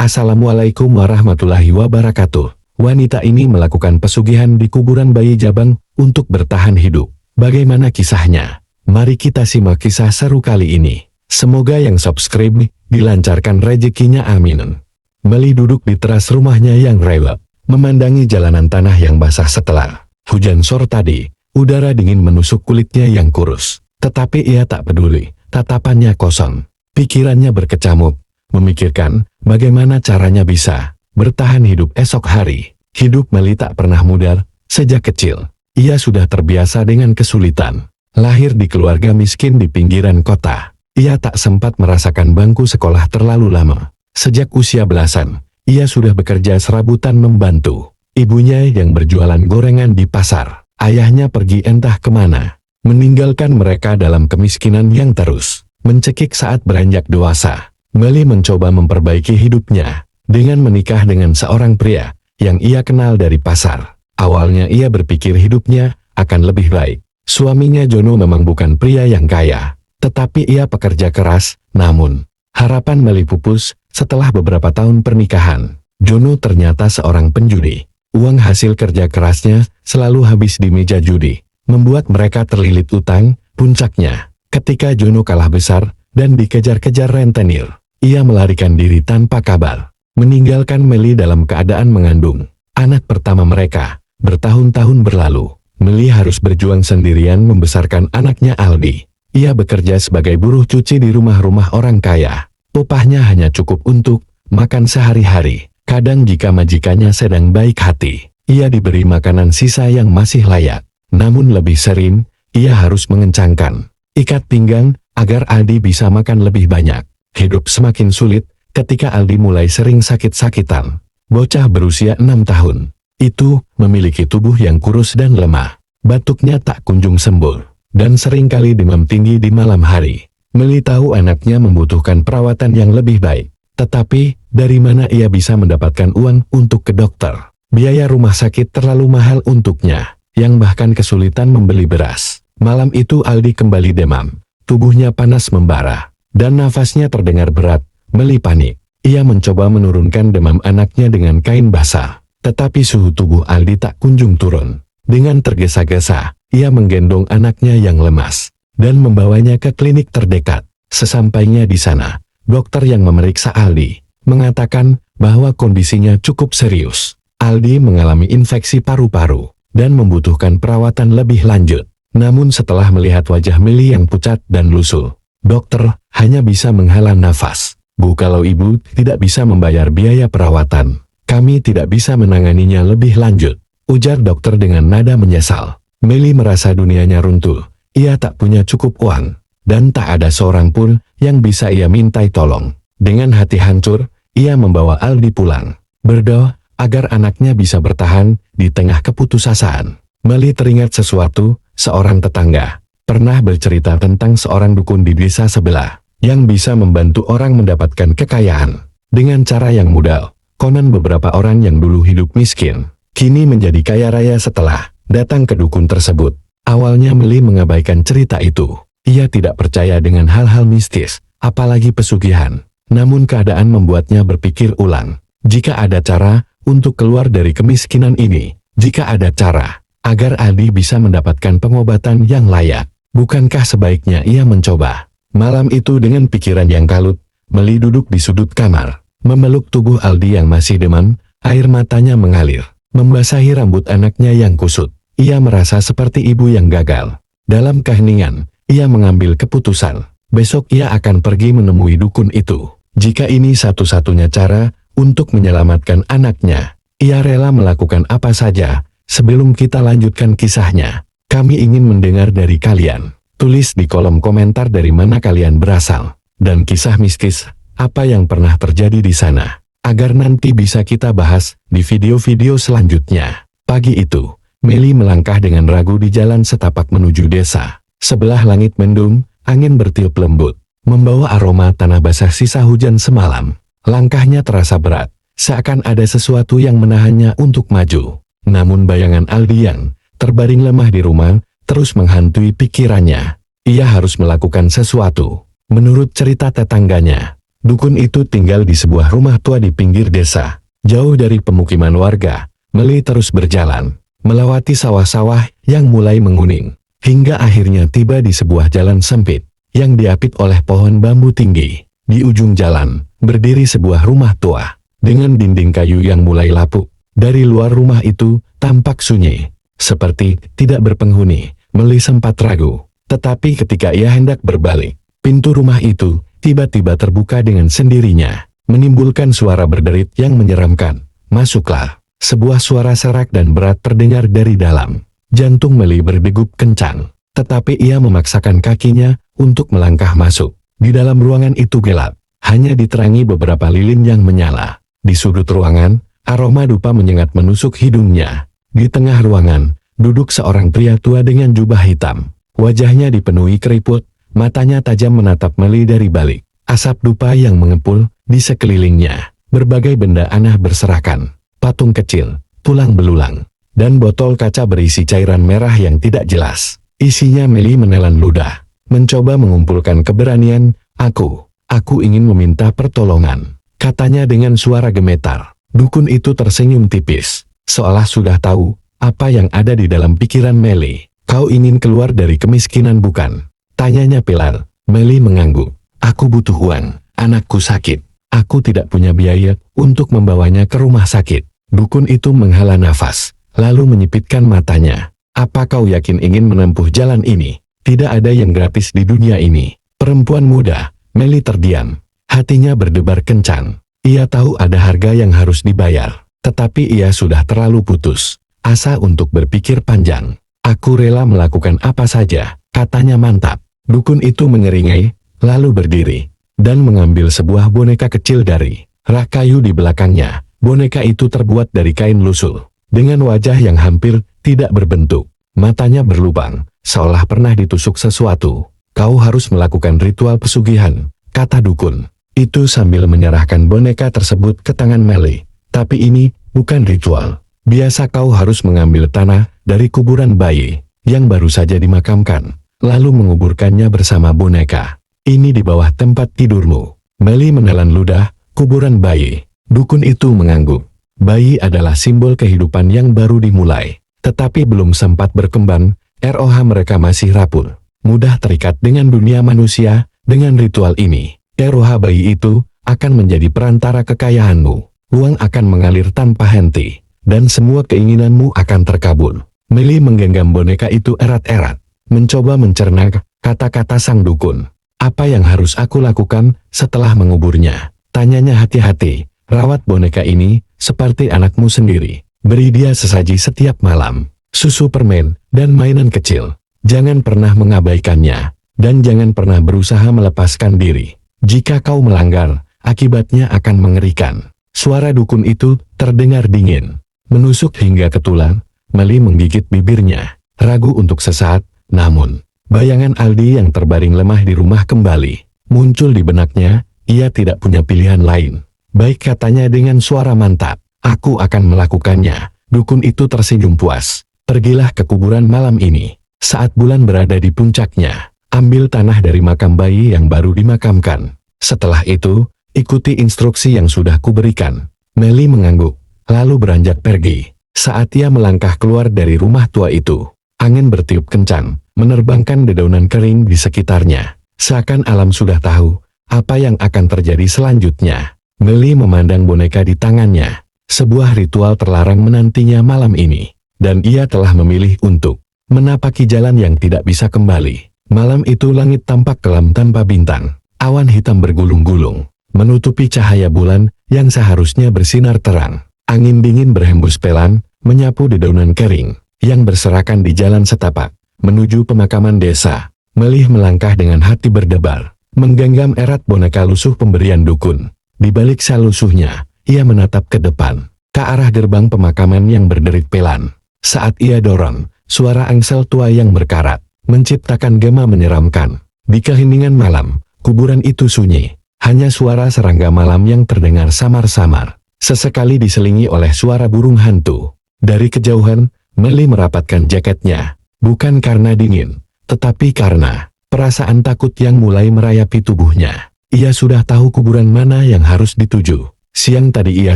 Assalamualaikum warahmatullahi wabarakatuh. Wanita ini melakukan pesugihan di kuburan bayi Jabang untuk bertahan hidup. Bagaimana kisahnya? Mari kita simak kisah seru kali ini. Semoga yang subscribe dilancarkan rezekinya, amin. Meli duduk di teras rumahnya yang rewel, memandangi jalanan tanah yang basah setelah hujan sore tadi. Udara dingin menusuk kulitnya yang kurus. Tetapi ia tak peduli, tatapannya kosong. Pikirannya berkecamuk, memikirkan bagaimana caranya bisa bertahan hidup esok hari. Hidup Meli tak pernah mudah. Sejak kecil, ia sudah terbiasa dengan kesulitan. Lahir di keluarga miskin di pinggiran kota, ia tak sempat merasakan bangku sekolah terlalu lama. Sejak usia belasan, ia sudah bekerja serabutan membantu ibunya yang berjualan gorengan di pasar. Ayahnya pergi entah kemana, meninggalkan mereka dalam kemiskinan yang terus mencekik saat beranjak dewasa. Meli mencoba memperbaiki hidupnya dengan menikah dengan seorang pria yang ia kenal dari pasar. Awalnya ia berpikir hidupnya akan lebih baik. Suaminya Jono memang bukan pria yang kaya, tetapi ia pekerja keras. Namun, harapan Meli pupus setelah beberapa tahun pernikahan. Jono ternyata seorang penjudi. Uang hasil kerja kerasnya selalu habis di meja judi, membuat mereka terlilit utang. Puncaknya, ketika Jono kalah besar dan dikejar-kejar rentenir, ia melarikan diri tanpa kabar, meninggalkan Meli dalam keadaan mengandung anak pertama mereka. Bertahun-tahun berlalu, Meli harus berjuang sendirian membesarkan anaknya Aldi. Ia bekerja sebagai buruh cuci di rumah-rumah orang kaya. Upahnya hanya cukup untuk makan sehari-hari. Kadang jika majikannya sedang baik hati, ia diberi makanan sisa yang masih layak. Namun lebih sering, ia harus mengencangkan ikat pinggang agar Aldi bisa makan lebih banyak. Hidup semakin sulit ketika Aldi mulai sering sakit-sakitan. Bocah berusia 6 tahun itu memiliki tubuh yang kurus dan lemah. Batuknya tak kunjung sembuh, dan seringkali demam tinggi di malam hari. Meli tahu anaknya membutuhkan perawatan yang lebih baik. Tetapi, dari mana ia bisa mendapatkan uang untuk ke dokter? Biaya rumah sakit terlalu mahal untuknya, yang bahkan kesulitan membeli beras. Malam itu Aldi kembali demam. Tubuhnya panas membara, dan nafasnya terdengar berat. Meli panik. Ia mencoba menurunkan demam anaknya dengan kain basah. Tetapi suhu tubuh Aldi tak kunjung turun. Dengan tergesa-gesa, ia menggendong anaknya yang lemas, dan membawanya ke klinik terdekat. Sesampainya di sana, dokter yang memeriksa Aldi mengatakan bahwa kondisinya cukup serius. Aldi mengalami infeksi paru-paru dan membutuhkan perawatan lebih lanjut. Namun setelah melihat wajah Meli yang pucat dan lusuh, dokter hanya bisa menghela nafas. Bu, kalau ibu tidak bisa membayar biaya perawatan, kami tidak bisa menanganinya lebih lanjut, ujar dokter dengan nada menyesal. Meli merasa dunianya runtuh. Ia tak punya cukup uang, dan tak ada seorang pun yang bisa ia mintai tolong. Dengan hati hancur, ia membawa Aldi pulang, berdoa agar anaknya bisa bertahan di tengah keputusasaan. Meli teringat sesuatu. Seorang tetangga pernah bercerita tentang seorang dukun di desa sebelah yang bisa membantu orang mendapatkan kekayaan dengan cara yang mudah. Konon beberapa orang yang dulu hidup miskin, kini menjadi kaya raya setelah datang ke dukun tersebut. Awalnya Meli mengabaikan cerita itu. Ia tidak percaya dengan hal-hal mistis, apalagi pesugihan. Namun keadaan membuatnya berpikir ulang. Jika ada cara untuk keluar dari kemiskinan ini, jika ada cara agar Aldi bisa mendapatkan pengobatan yang layak, bukankah sebaiknya ia mencoba? Malam itu dengan pikiran yang kalut, Meli duduk di sudut kamar, memeluk tubuh Aldi yang masih demam. Air matanya mengalir, membasahi rambut anaknya yang kusut. Ia merasa seperti ibu yang gagal. Dalam keheningan, ia mengambil keputusan. Besok ia akan pergi menemui dukun itu. Jika ini satu-satunya cara untuk menyelamatkan anaknya, ia rela melakukan apa saja. Sebelum kita lanjutkan kisahnya, kami ingin mendengar dari kalian. Tulis di kolom komentar dari mana kalian berasal, dan kisah mistis apa yang pernah terjadi di sana, agar nanti bisa kita bahas di video-video selanjutnya. Pagi itu, Meli melangkah dengan ragu di jalan setapak menuju desa. Sebelah langit mendung, angin bertiup lembut, membawa aroma tanah basah sisa hujan semalam. Langkahnya terasa berat, seakan ada sesuatu yang menahannya untuk maju. Namun bayangan Aldi yang terbaring lemah di rumah terus menghantui pikirannya. Ia harus melakukan sesuatu. Menurut cerita tetangganya, Dukun itu tinggal di sebuah rumah tua di pinggir desa, jauh dari pemukiman warga. Meli terus berjalan, melewati sawah-sawah yang mulai menguning, hingga akhirnya tiba di sebuah jalan sempit, yang diapit oleh pohon bambu tinggi. Di ujung jalan, berdiri sebuah rumah tua, dengan dinding kayu yang mulai lapuk. Dari luar rumah itu, tampak sunyi, seperti tidak berpenghuni. Meli sempat ragu, tetapi ketika ia hendak berbalik, pintu rumah itu tiba-tiba terbuka dengan sendirinya, menimbulkan suara berderit yang menyeramkan. "Masuklah." Sebuah suara serak dan berat terdengar dari dalam. Jantung Meli berdegup kencang, tetapi ia memaksakan kakinya untuk melangkah masuk. Di dalam ruangan itu gelap, hanya diterangi beberapa lilin yang menyala. Di sudut ruangan, aroma dupa menyengat menusuk hidungnya. Di tengah ruangan, duduk seorang pria tua dengan jubah hitam. Wajahnya dipenuhi keriput, matanya tajam menatap Meli dari balik. Asap dupa yang mengepul di sekelilingnya. Berbagai benda aneh berserakan. Patung kecil, tulang belulang, dan botol kaca berisi cairan merah yang tidak jelas. Isinya. Meli menelan ludah, mencoba mengumpulkan keberanian. Aku ingin meminta pertolongan," katanya dengan suara gemetar. Dukun itu tersenyum tipis, seolah sudah tahu apa yang ada di dalam pikiran Meli. "Kau ingin keluar dari kemiskinan, bukan?" tanyanya pelan. Meli mengangguk. "Aku butuh uang, anakku sakit. Aku tidak punya biaya untuk membawanya ke rumah sakit." Dukun itu menghela nafas, lalu menyipitkan matanya. "Apa kau yakin ingin menempuh jalan ini? Tidak ada yang gratis di dunia ini." Perempuan muda. Meli terdiam, hatinya berdebar kencang. Ia tahu ada harga yang harus dibayar, tetapi ia sudah terlalu putus asa untuk berpikir panjang. "Aku rela melakukan apa saja," katanya mantap. Dukun itu menyeringai, lalu berdiri, dan mengambil sebuah boneka kecil dari rak kayu di belakangnya. Boneka itu terbuat dari kain lusul, dengan wajah yang hampir tidak berbentuk. Matanya berlubang, seolah pernah ditusuk sesuatu. "Kau harus melakukan ritual pesugihan," kata dukun itu sambil menyerahkan boneka tersebut ke tangan Meli. "Tapi ini bukan ritual. Biasa kau harus mengambil tanah dari kuburan bayi yang baru saja dimakamkan, lalu menguburkannya bersama boneka. Ini di bawah tempat tidurmu." Meli menelan ludah. Kuburan bayi. Dukun itu mengangguk. Bayi adalah simbol kehidupan yang baru dimulai, tetapi belum sempat berkembang. Roh mereka masih rapuh, mudah terikat dengan dunia manusia. Dengan ritual ini, roh bayi itu akan menjadi perantara kekayaanmu. Uang akan mengalir tanpa henti, dan semua keinginanmu akan terkabul. Meli menggenggam boneka itu erat-erat, mencoba mencerna kata-kata sang dukun. "Apa yang harus aku lakukan setelah menguburnya?" tanyanya hati-hati. "Rawat boneka ini seperti anakmu sendiri. Beri dia sesaji setiap malam, susu permen, dan mainan kecil. Jangan pernah mengabaikannya, dan jangan pernah berusaha melepaskan diri. Jika kau melanggar, akibatnya akan mengerikan." Suara dukun itu terdengar dingin, menusuk hingga ke tulang. Meli menggigit bibirnya, ragu untuk sesaat, namun bayangan Aldi yang terbaring lemah di rumah kembali muncul di benaknya. Ia tidak punya pilihan lain. "Baik," katanya dengan suara mantap, "aku akan melakukannya." Dukun itu tersenyum puas. "Pergilah ke kuburan malam ini, saat bulan berada di puncaknya. Ambil tanah dari makam bayi yang baru dimakamkan. Setelah itu, ikuti instruksi yang sudah kuberikan." Meli mengangguk, lalu beranjak pergi. Saat ia melangkah keluar dari rumah tua itu, angin bertiup kencang, menerbangkan dedaunan kering di sekitarnya. Seakan alam sudah tahu apa yang akan terjadi selanjutnya. Meli memandang boneka di tangannya. Sebuah ritual terlarang menantinya malam ini, dan ia telah memilih untuk menapaki jalan yang tidak bisa kembali. Malam itu langit tampak kelam tanpa bintang. Awan hitam bergulung-gulung, menutupi cahaya bulan yang seharusnya bersinar terang. Angin dingin berhembus pelan, menyapu dedaunan kering yang berserakan di jalan setapak menuju pemakaman desa. Meli melangkah dengan hati berdebar, menggenggam erat boneka lusuh pemberian dukun. Di balik salusuhnya, ia menatap ke depan, ke arah gerbang pemakaman yang berderit pelan. Saat ia dorong, suara angsel tua yang berkarat, menciptakan gema menyeramkan. Di keheningan malam, kuburan itu sunyi. Hanya suara serangga malam yang terdengar samar-samar, sesekali diselingi oleh suara burung hantu. Dari kejauhan, Meli merapatkan jaketnya, bukan karena dingin, tetapi karena perasaan takut yang mulai merayapi tubuhnya. Ia sudah tahu kuburan mana yang harus dituju. Siang tadi ia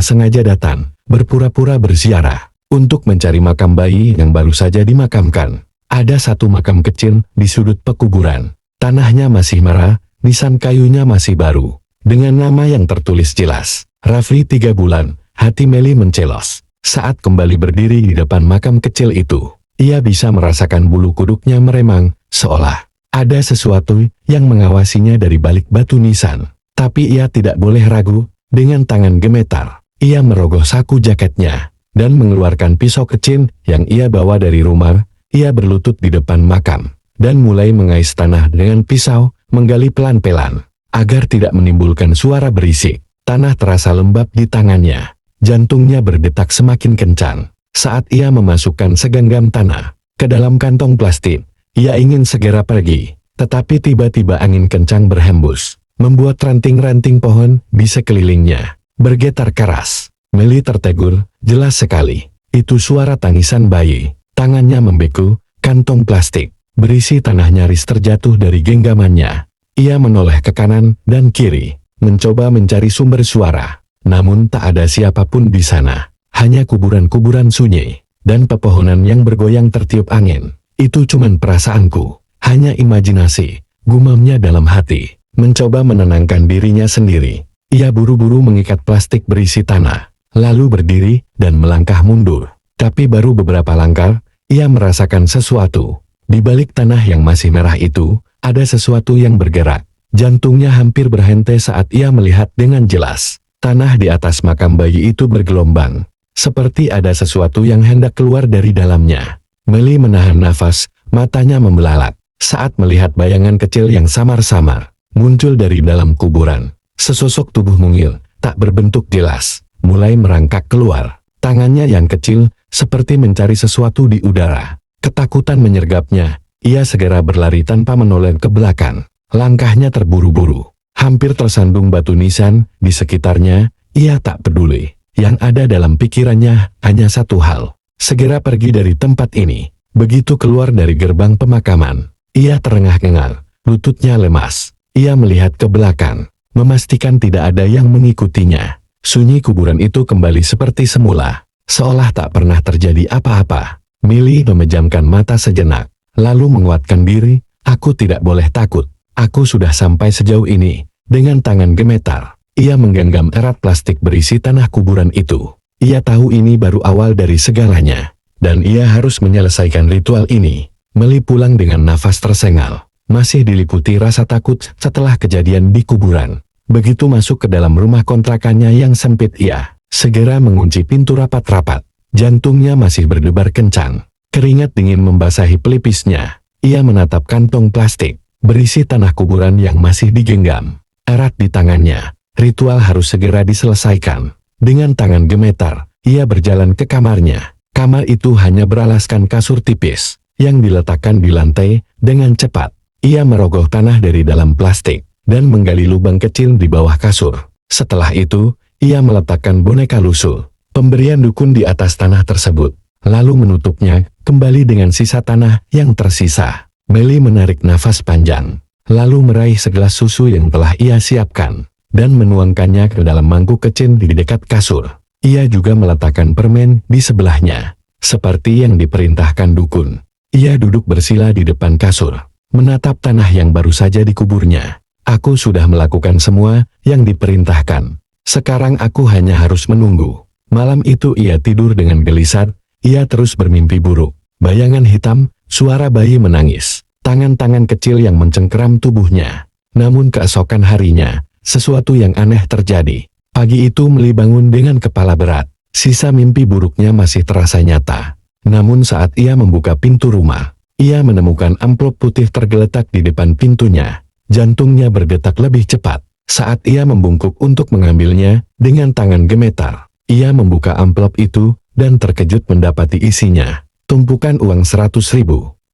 sengaja datang, berpura-pura berziarah, untuk mencari makam bayi yang baru saja dimakamkan. Ada satu makam kecil di sudut pekuburan. Tanahnya masih merah, nisan kayunya masih baru. Dengan nama yang tertulis jelas, Rafli 3 bulan, hati Meli mencelos. Saat kembali berdiri di depan makam kecil itu, ia bisa merasakan bulu kuduknya meremang, seolah ada sesuatu yang mengawasinya dari balik batu nisan. Tapi ia tidak boleh ragu, dengan tangan gemetar, ia merogoh saku jaketnya, dan mengeluarkan pisau kecil yang ia bawa dari rumah. Ia berlutut di depan makam, dan mulai mengais tanah dengan pisau, menggali pelan-pelan, agar tidak menimbulkan suara berisik. Tanah terasa lembab di tangannya, jantungnya berdetak semakin kencang. Saat ia memasukkan segenggam tanah ke dalam kantong plastik, ia ingin segera pergi, tetapi tiba-tiba angin kencang berhembus, membuat ranting-ranting pohon di sekelilingnya bergetar keras. Meli tertegur, jelas sekali, itu suara tangisan bayi. Tangannya membeku, kantong plastik berisi tanah nyaris terjatuh dari genggamannya. Ia menoleh ke kanan dan kiri, mencoba mencari sumber suara. Namun tak ada siapapun di sana, hanya kuburan-kuburan sunyi, dan pepohonan yang bergoyang tertiup angin. Itu cuman perasaanku, hanya imajinasi, gumamnya dalam hati, mencoba menenangkan dirinya sendiri. Ia buru-buru mengikat plastik berisi tanah, lalu berdiri dan melangkah mundur. Tapi baru beberapa langkah, ia merasakan sesuatu. Di balik tanah yang masih merah itu, ada sesuatu yang bergerak. Jantungnya hampir berhenti saat ia melihat dengan jelas. Tanah di atas makam bayi itu bergelombang, seperti ada sesuatu yang hendak keluar dari dalamnya. Meli menahan nafas, matanya membelalak, saat melihat bayangan kecil yang samar-samar muncul dari dalam kuburan. Sesosok tubuh mungil, tak berbentuk jelas, mulai merangkak keluar. Tangannya yang kecil, seperti mencari sesuatu di udara. Ketakutan menyergapnya, ia segera berlari tanpa menoleh ke belakang. Langkahnya terburu-buru, hampir tersandung batu nisan di sekitarnya. Ia tak peduli, yang ada dalam pikirannya hanya satu hal, segera pergi dari tempat ini. Begitu keluar dari gerbang pemakaman, ia terengah-engah, lututnya lemas. Ia melihat ke belakang, memastikan tidak ada yang mengikutinya. Sunyi kuburan itu kembali seperti semula, seolah tak pernah terjadi apa-apa. Meli memejamkan mata sejenak, lalu menguatkan diri. Aku tidak boleh takut, aku sudah sampai sejauh ini. Dengan tangan gemetar, ia menggenggam erat plastik berisi tanah kuburan itu. Ia tahu ini baru awal dari segalanya, dan ia harus menyelesaikan ritual ini. Meli pulang dengan nafas tersengal, masih diliputi rasa takut setelah kejadian di kuburan. Begitu masuk ke dalam rumah kontrakannya yang sempit, ia segera mengunci pintu rapat-rapat. Jantungnya masih berdebar kencang. Keringat dingin membasahi pelipisnya. Ia menatap kantong plastik berisi tanah kuburan yang masih digenggam erat di tangannya. Ritual harus segera diselesaikan. Dengan tangan gemetar, ia berjalan ke kamarnya. Kamar itu hanya beralaskan kasur tipis yang diletakkan di lantai. Dengan cepat, ia merogoh tanah dari dalam plastik dan menggali lubang kecil di bawah kasur. Setelah itu, ia meletakkan boneka lusuh pemberian dukun di atas tanah tersebut, lalu menutupnya kembali dengan sisa tanah yang tersisa. Meli menarik nafas panjang, lalu meraih segelas susu yang telah ia siapkan, dan menuangkannya ke dalam mangkuk kecil di dekat kasur. Ia juga meletakkan permen di sebelahnya, seperti yang diperintahkan dukun. Ia duduk bersila di depan kasur, menatap tanah yang baru saja dikuburnya. Aku sudah melakukan semua yang diperintahkan. Sekarang aku hanya harus menunggu. Malam itu ia tidur dengan gelisah. Ia terus bermimpi buruk. Bayangan hitam, suara bayi menangis, tangan-tangan kecil yang mencengkeram tubuhnya. Namun keesokan harinya, sesuatu yang aneh terjadi. Pagi itu Meli bangun dengan kepala berat. Sisa mimpi buruknya masih terasa nyata. Namun saat ia membuka pintu rumah, ia menemukan amplop putih tergeletak di depan pintunya. Jantungnya berdetak lebih cepat. Saat ia membungkuk untuk mengambilnya, dengan tangan gemetar, ia membuka amplop itu, dan terkejut mendapati isinya tumpukan uang 100.000,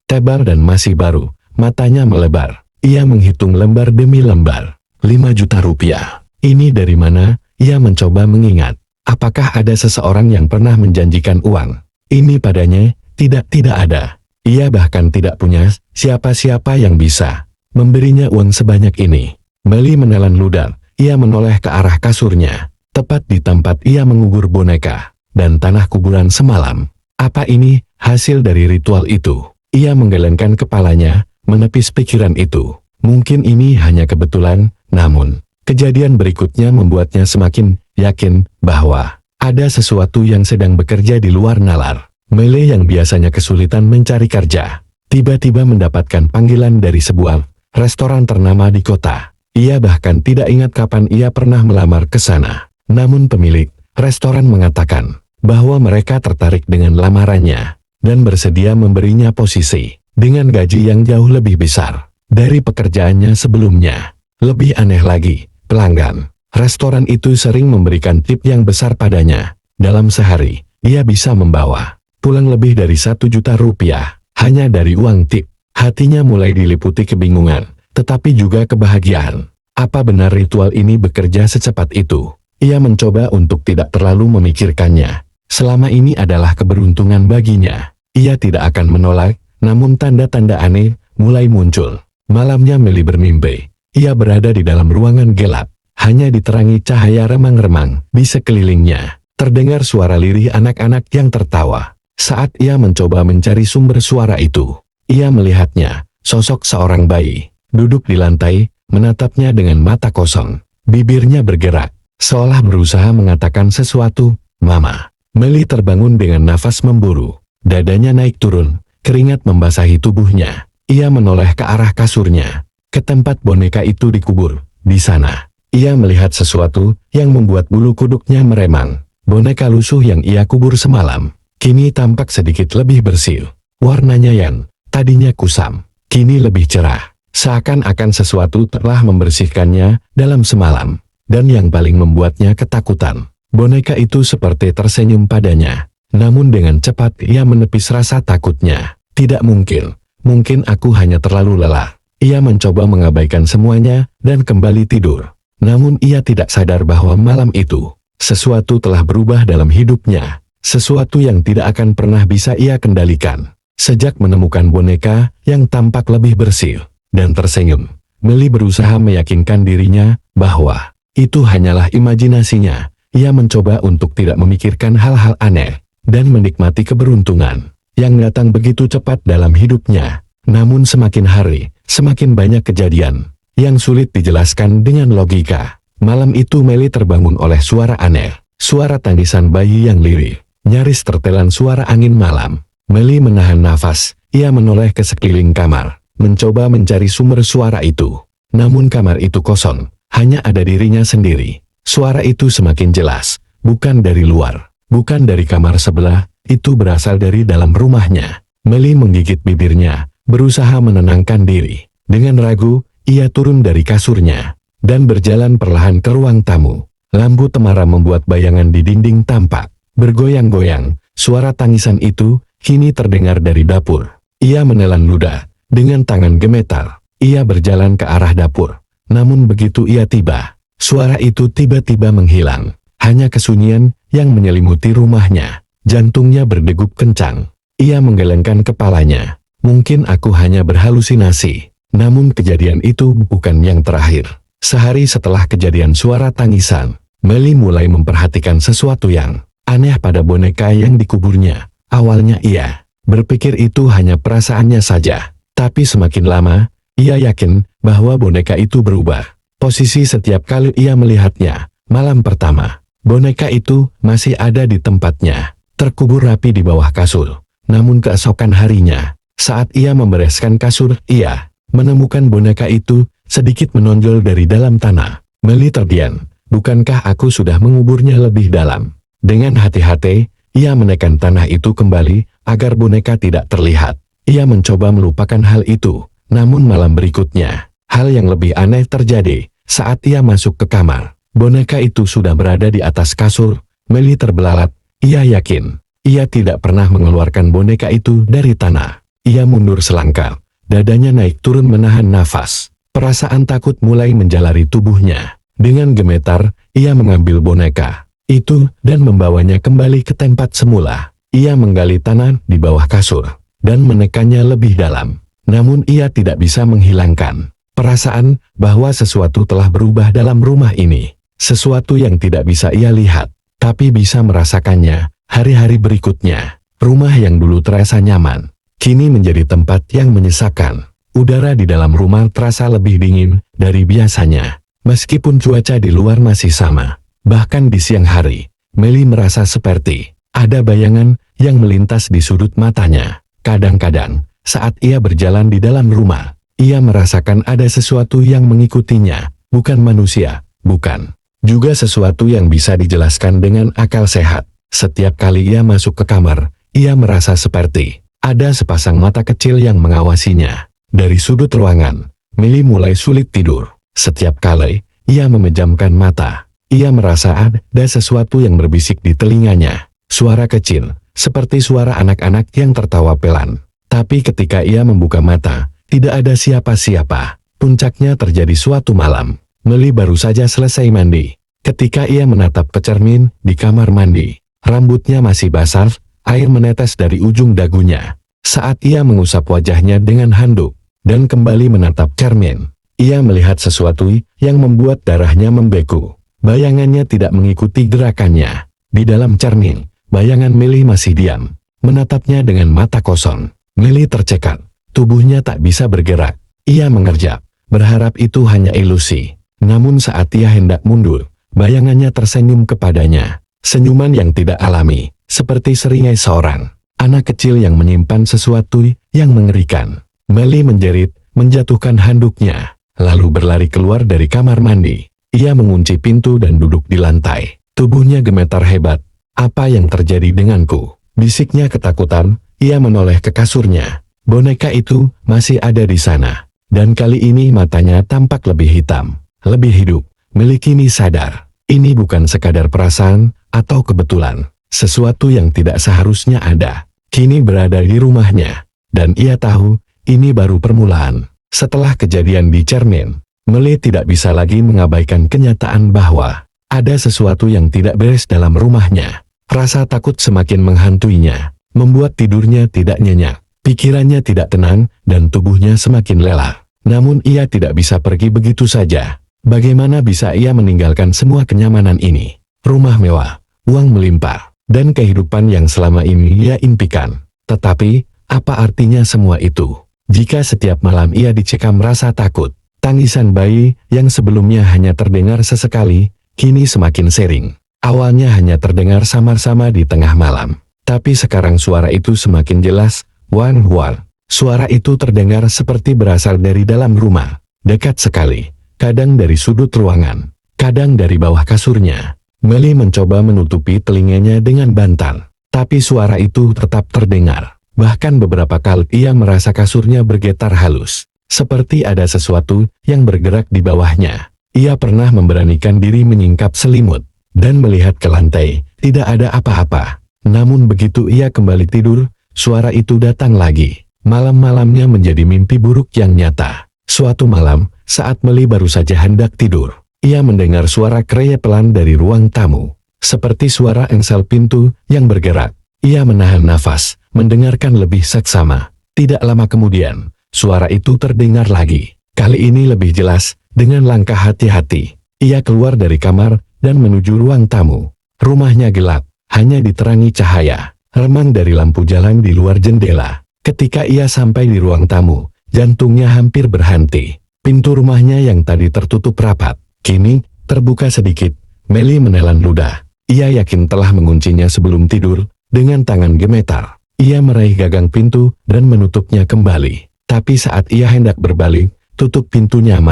tebal dan masih baru. Matanya melebar. Ia menghitung lembar demi lembar. 5 juta rupiah. Ini dari mana? Ia mencoba mengingat. Apakah ada seseorang yang pernah menjanjikan uang ini padanya? Tidak ada. Ia bahkan tidak punya siapa-siapa yang bisa memberinya uang sebanyak ini. Meli menelan ludah. Ia menoleh ke arah kasurnya, tepat di tempat ia mengubur boneka dan tanah kuburan semalam. Apa ini hasil dari ritual itu? Ia menggelengkan kepalanya, menepis pikiran itu. Mungkin ini hanya kebetulan, namun kejadian berikutnya membuatnya semakin yakin bahwa ada sesuatu yang sedang bekerja di luar nalar. Mele yang biasanya kesulitan mencari kerja, tiba-tiba mendapatkan panggilan dari sebuah restoran ternama di kota. Ia bahkan tidak ingat kapan ia pernah melamar ke sana. Namun pemilik restoran mengatakan bahwa mereka tertarik dengan lamarannya dan bersedia memberinya posisi dengan gaji yang jauh lebih besar dari pekerjaannya sebelumnya. Lebih aneh lagi, pelanggan restoran itu sering memberikan tip yang besar padanya. Dalam sehari, ia bisa membawa pulang lebih dari 1 juta rupiah hanya dari uang tip. Hatinya mulai diliputi kebingungan, tetapi juga kebahagiaan. Apa benar ritual ini bekerja secepat itu? Ia mencoba untuk tidak terlalu memikirkannya. Selama ini adalah keberuntungan baginya. Ia tidak akan menolak, namun tanda-tanda aneh mulai muncul. Malamnya Meli bermimpi. Ia berada di dalam ruangan gelap, hanya diterangi cahaya remang-remang di sekelilingnya. Terdengar suara lirih anak-anak yang tertawa. Saat ia mencoba mencari sumber suara itu, ia melihatnya, sosok seorang bayi, duduk di lantai, menatapnya dengan mata kosong. Bibirnya bergerak, seolah berusaha mengatakan sesuatu. "Mama." Meli terbangun dengan nafas memburu. Dadanya naik turun, keringat membasahi tubuhnya. Ia menoleh ke arah kasurnya, ke tempat boneka itu dikubur. Di sana, ia melihat sesuatu yang membuat bulu kuduknya meremang. Boneka lusuh yang ia kubur semalam, kini tampak sedikit lebih bersih. Warnanya yang tadinya kusam, kini lebih cerah. Seakan-akan sesuatu telah membersihkannya dalam semalam. Dan yang paling membuatnya ketakutan, boneka itu seperti tersenyum padanya. Namun dengan cepat ia menepis rasa takutnya. Tidak mungkin, mungkin aku hanya terlalu lelah. Ia mencoba mengabaikan semuanya dan kembali tidur. Namun ia tidak sadar bahwa malam itu, sesuatu telah berubah dalam hidupnya. Sesuatu yang tidak akan pernah bisa ia kendalikan. Sejak menemukan boneka yang tampak lebih bersih dan tersenyum, Meli berusaha meyakinkan dirinya bahwa itu hanyalah imajinasinya. Ia mencoba untuk tidak memikirkan hal-hal aneh dan menikmati keberuntungan yang datang begitu cepat dalam hidupnya. Namun semakin hari, semakin banyak kejadian yang sulit dijelaskan dengan logika. Malam itu Meli terbangun oleh suara aneh, suara tangisan bayi yang lirih, nyaris tertelan suara angin malam. Meli menahan nafas, ia menoleh ke sekeliling kamar, mencoba mencari sumber suara itu. Namun kamar itu kosong, hanya ada dirinya sendiri. Suara itu semakin jelas, bukan dari luar, bukan dari kamar sebelah, itu berasal dari dalam rumahnya. Meli menggigit bibirnya, berusaha menenangkan diri. Dengan ragu, ia turun dari kasurnya dan berjalan perlahan ke ruang tamu. Lampu temaram membuat bayangan di dinding tampak bergoyang-goyang. Suara tangisan itu kini terdengar dari dapur. Ia menelan ludah dengan tangan gemetar. Ia berjalan ke arah dapur. Namun begitu ia tiba, suara itu tiba-tiba menghilang. Hanya kesunyian yang menyelimuti rumahnya. Jantungnya berdegup kencang. Ia menggelengkan kepalanya. Mungkin aku hanya berhalusinasi. Namun kejadian itu bukan yang terakhir. Sehari setelah kejadian suara tangisan, Meli mulai memperhatikan sesuatu yang aneh pada boneka yang dikuburnya. Awalnya ia berpikir itu hanya perasaannya saja. Tapi semakin lama, ia yakin bahwa boneka itu berubah. Posisi setiap kali ia melihatnya. Malam pertama, boneka itu masih ada di tempatnya, terkubur rapi di bawah kasur. Namun keesokan harinya, saat ia membereskan kasur, ia menemukan boneka itu sedikit menonjol dari dalam tanah. Meli terdiam. Bukankah aku sudah menguburnya lebih dalam? Dengan hati-hati, ia menekan tanah itu kembali agar boneka tidak terlihat. Ia mencoba melupakan hal itu. Namun malam berikutnya, hal yang lebih aneh terjadi. Saat ia masuk ke kamar, boneka itu sudah berada di atas kasur. Meli terbelalak. Ia yakin ia tidak pernah mengeluarkan boneka itu dari tanah. Ia mundur selangkah. Dadanya naik turun menahan nafas. Perasaan takut mulai menjalari tubuhnya. Dengan gemetar, ia mengambil boneka itu dan membawanya kembali ke tempat semula. Ia menggali tanah di bawah kasur dan menekannya lebih dalam. Namun ia tidak bisa menghilangkan Perasaan bahwa sesuatu telah berubah dalam rumah ini. Sesuatu yang tidak bisa ia lihat, tapi bisa merasakannya hari-hari berikutnya. Rumah yang dulu terasa nyaman, kini menjadi tempat yang menyesakan. Udara di dalam rumah terasa lebih dingin dari biasanya. Meskipun cuaca di luar masih sama, bahkan di siang hari, Meli merasa seperti ada bayangan yang melintas di sudut matanya. Kadang-kadang, saat ia berjalan di dalam rumah, ia merasakan ada sesuatu yang mengikutinya, bukan manusia, bukan juga sesuatu yang bisa dijelaskan dengan akal sehat. Setiap kali ia masuk ke kamar, ia merasa seperti ada sepasang mata kecil yang mengawasinya. Dari sudut ruangan, Meli mulai sulit tidur. Setiap kali ia memejamkan mata, ia merasa ada sesuatu yang berbisik di telinganya. Suara kecil, seperti suara anak-anak yang tertawa pelan. Tapi ketika ia membuka mata, tidak ada siapa-siapa. Puncaknya terjadi suatu malam. Meli baru saja selesai mandi. Ketika ia menatap ke cermin di kamar mandi, rambutnya masih basah, air menetes dari ujung dagunya. Saat ia mengusap wajahnya dengan handuk dan kembali menatap cermin, ia melihat sesuatu yang membuat darahnya membeku. Bayangannya tidak mengikuti gerakannya. Di dalam cermin, bayangan Meli masih diam, menatapnya dengan mata kosong. Meli tercekat, tubuhnya tak bisa bergerak. Ia mengerjap, berharap itu hanya ilusi. Namun saat ia hendak mundur, bayangannya tersenyum kepadanya. Senyuman yang tidak alami, seperti seringai seorang anak kecil yang menyimpan sesuatu yang mengerikan. Meli menjerit, menjatuhkan handuknya, lalu berlari keluar dari kamar mandi. Ia mengunci pintu dan duduk di lantai. Tubuhnya gemetar hebat. Apa yang terjadi denganku? Bisiknya ketakutan. Ia menoleh ke kasurnya. Boneka itu masih ada di sana. Dan kali ini matanya tampak lebih hitam, lebih hidup. Meli kini sadar, ini bukan sekadar perasaan atau kebetulan. Sesuatu yang tidak seharusnya ada, kini berada di rumahnya. Dan ia tahu, ini baru permulaan. Setelah kejadian di cermin, Meli tidak bisa lagi mengabaikan kenyataan bahwa ada sesuatu yang tidak beres dalam rumahnya. Rasa takut semakin menghantuinya, membuat tidurnya tidak nyenyak, pikirannya tidak tenang, dan tubuhnya semakin lelah. Namun ia tidak bisa pergi begitu saja. Bagaimana bisa ia meninggalkan semua kenyamanan ini? Rumah mewah, uang melimpah, dan kehidupan yang selama ini ia impikan. Tetapi, apa artinya semua itu? Jika setiap malam ia dicekam rasa takut, tangisan bayi yang sebelumnya hanya terdengar sesekali, kini semakin sering. Awalnya hanya terdengar samar-samar di tengah malam. Tapi sekarang suara itu semakin jelas, wan-wan. Suara itu terdengar seperti berasal dari dalam rumah, dekat sekali, kadang dari sudut ruangan, kadang dari bawah kasurnya. Meli mencoba menutupi telinganya dengan bantal, tapi suara itu tetap terdengar. Bahkan beberapa kali ia merasa kasurnya bergetar halus, seperti ada sesuatu yang bergerak di bawahnya. Ia pernah memberanikan diri menyingkap selimut, dan melihat ke lantai, tidak ada apa-apa. Namun begitu ia kembali tidur, suara itu datang lagi. Malam-malamnya menjadi mimpi buruk yang nyata. Suatu malam, saat Meli baru saja hendak tidur, ia mendengar suara kereyek pelan dari ruang tamu. Seperti suara engsel pintu yang bergerak. Ia menahan nafas, mendengarkan lebih seksama. Tidak lama kemudian, suara itu terdengar lagi. Kali ini lebih jelas, dengan langkah hati-hati. Ia keluar dari kamar dan menuju ruang tamu. Rumahnya gelap. Hanya diterangi cahaya remang dari lampu jalan di luar jendela. Ketika ia sampai di ruang tamu, jantungnya hampir berhenti. Pintu rumahnya yang tadi tertutup rapat, kini terbuka sedikit. Meli menelan ludah. Ia yakin telah menguncinya sebelum tidur. Dengan tangan gemetar, ia meraih gagang pintu dan menutupnya kembali. Tapi saat ia hendak berbalik, tutup pintunya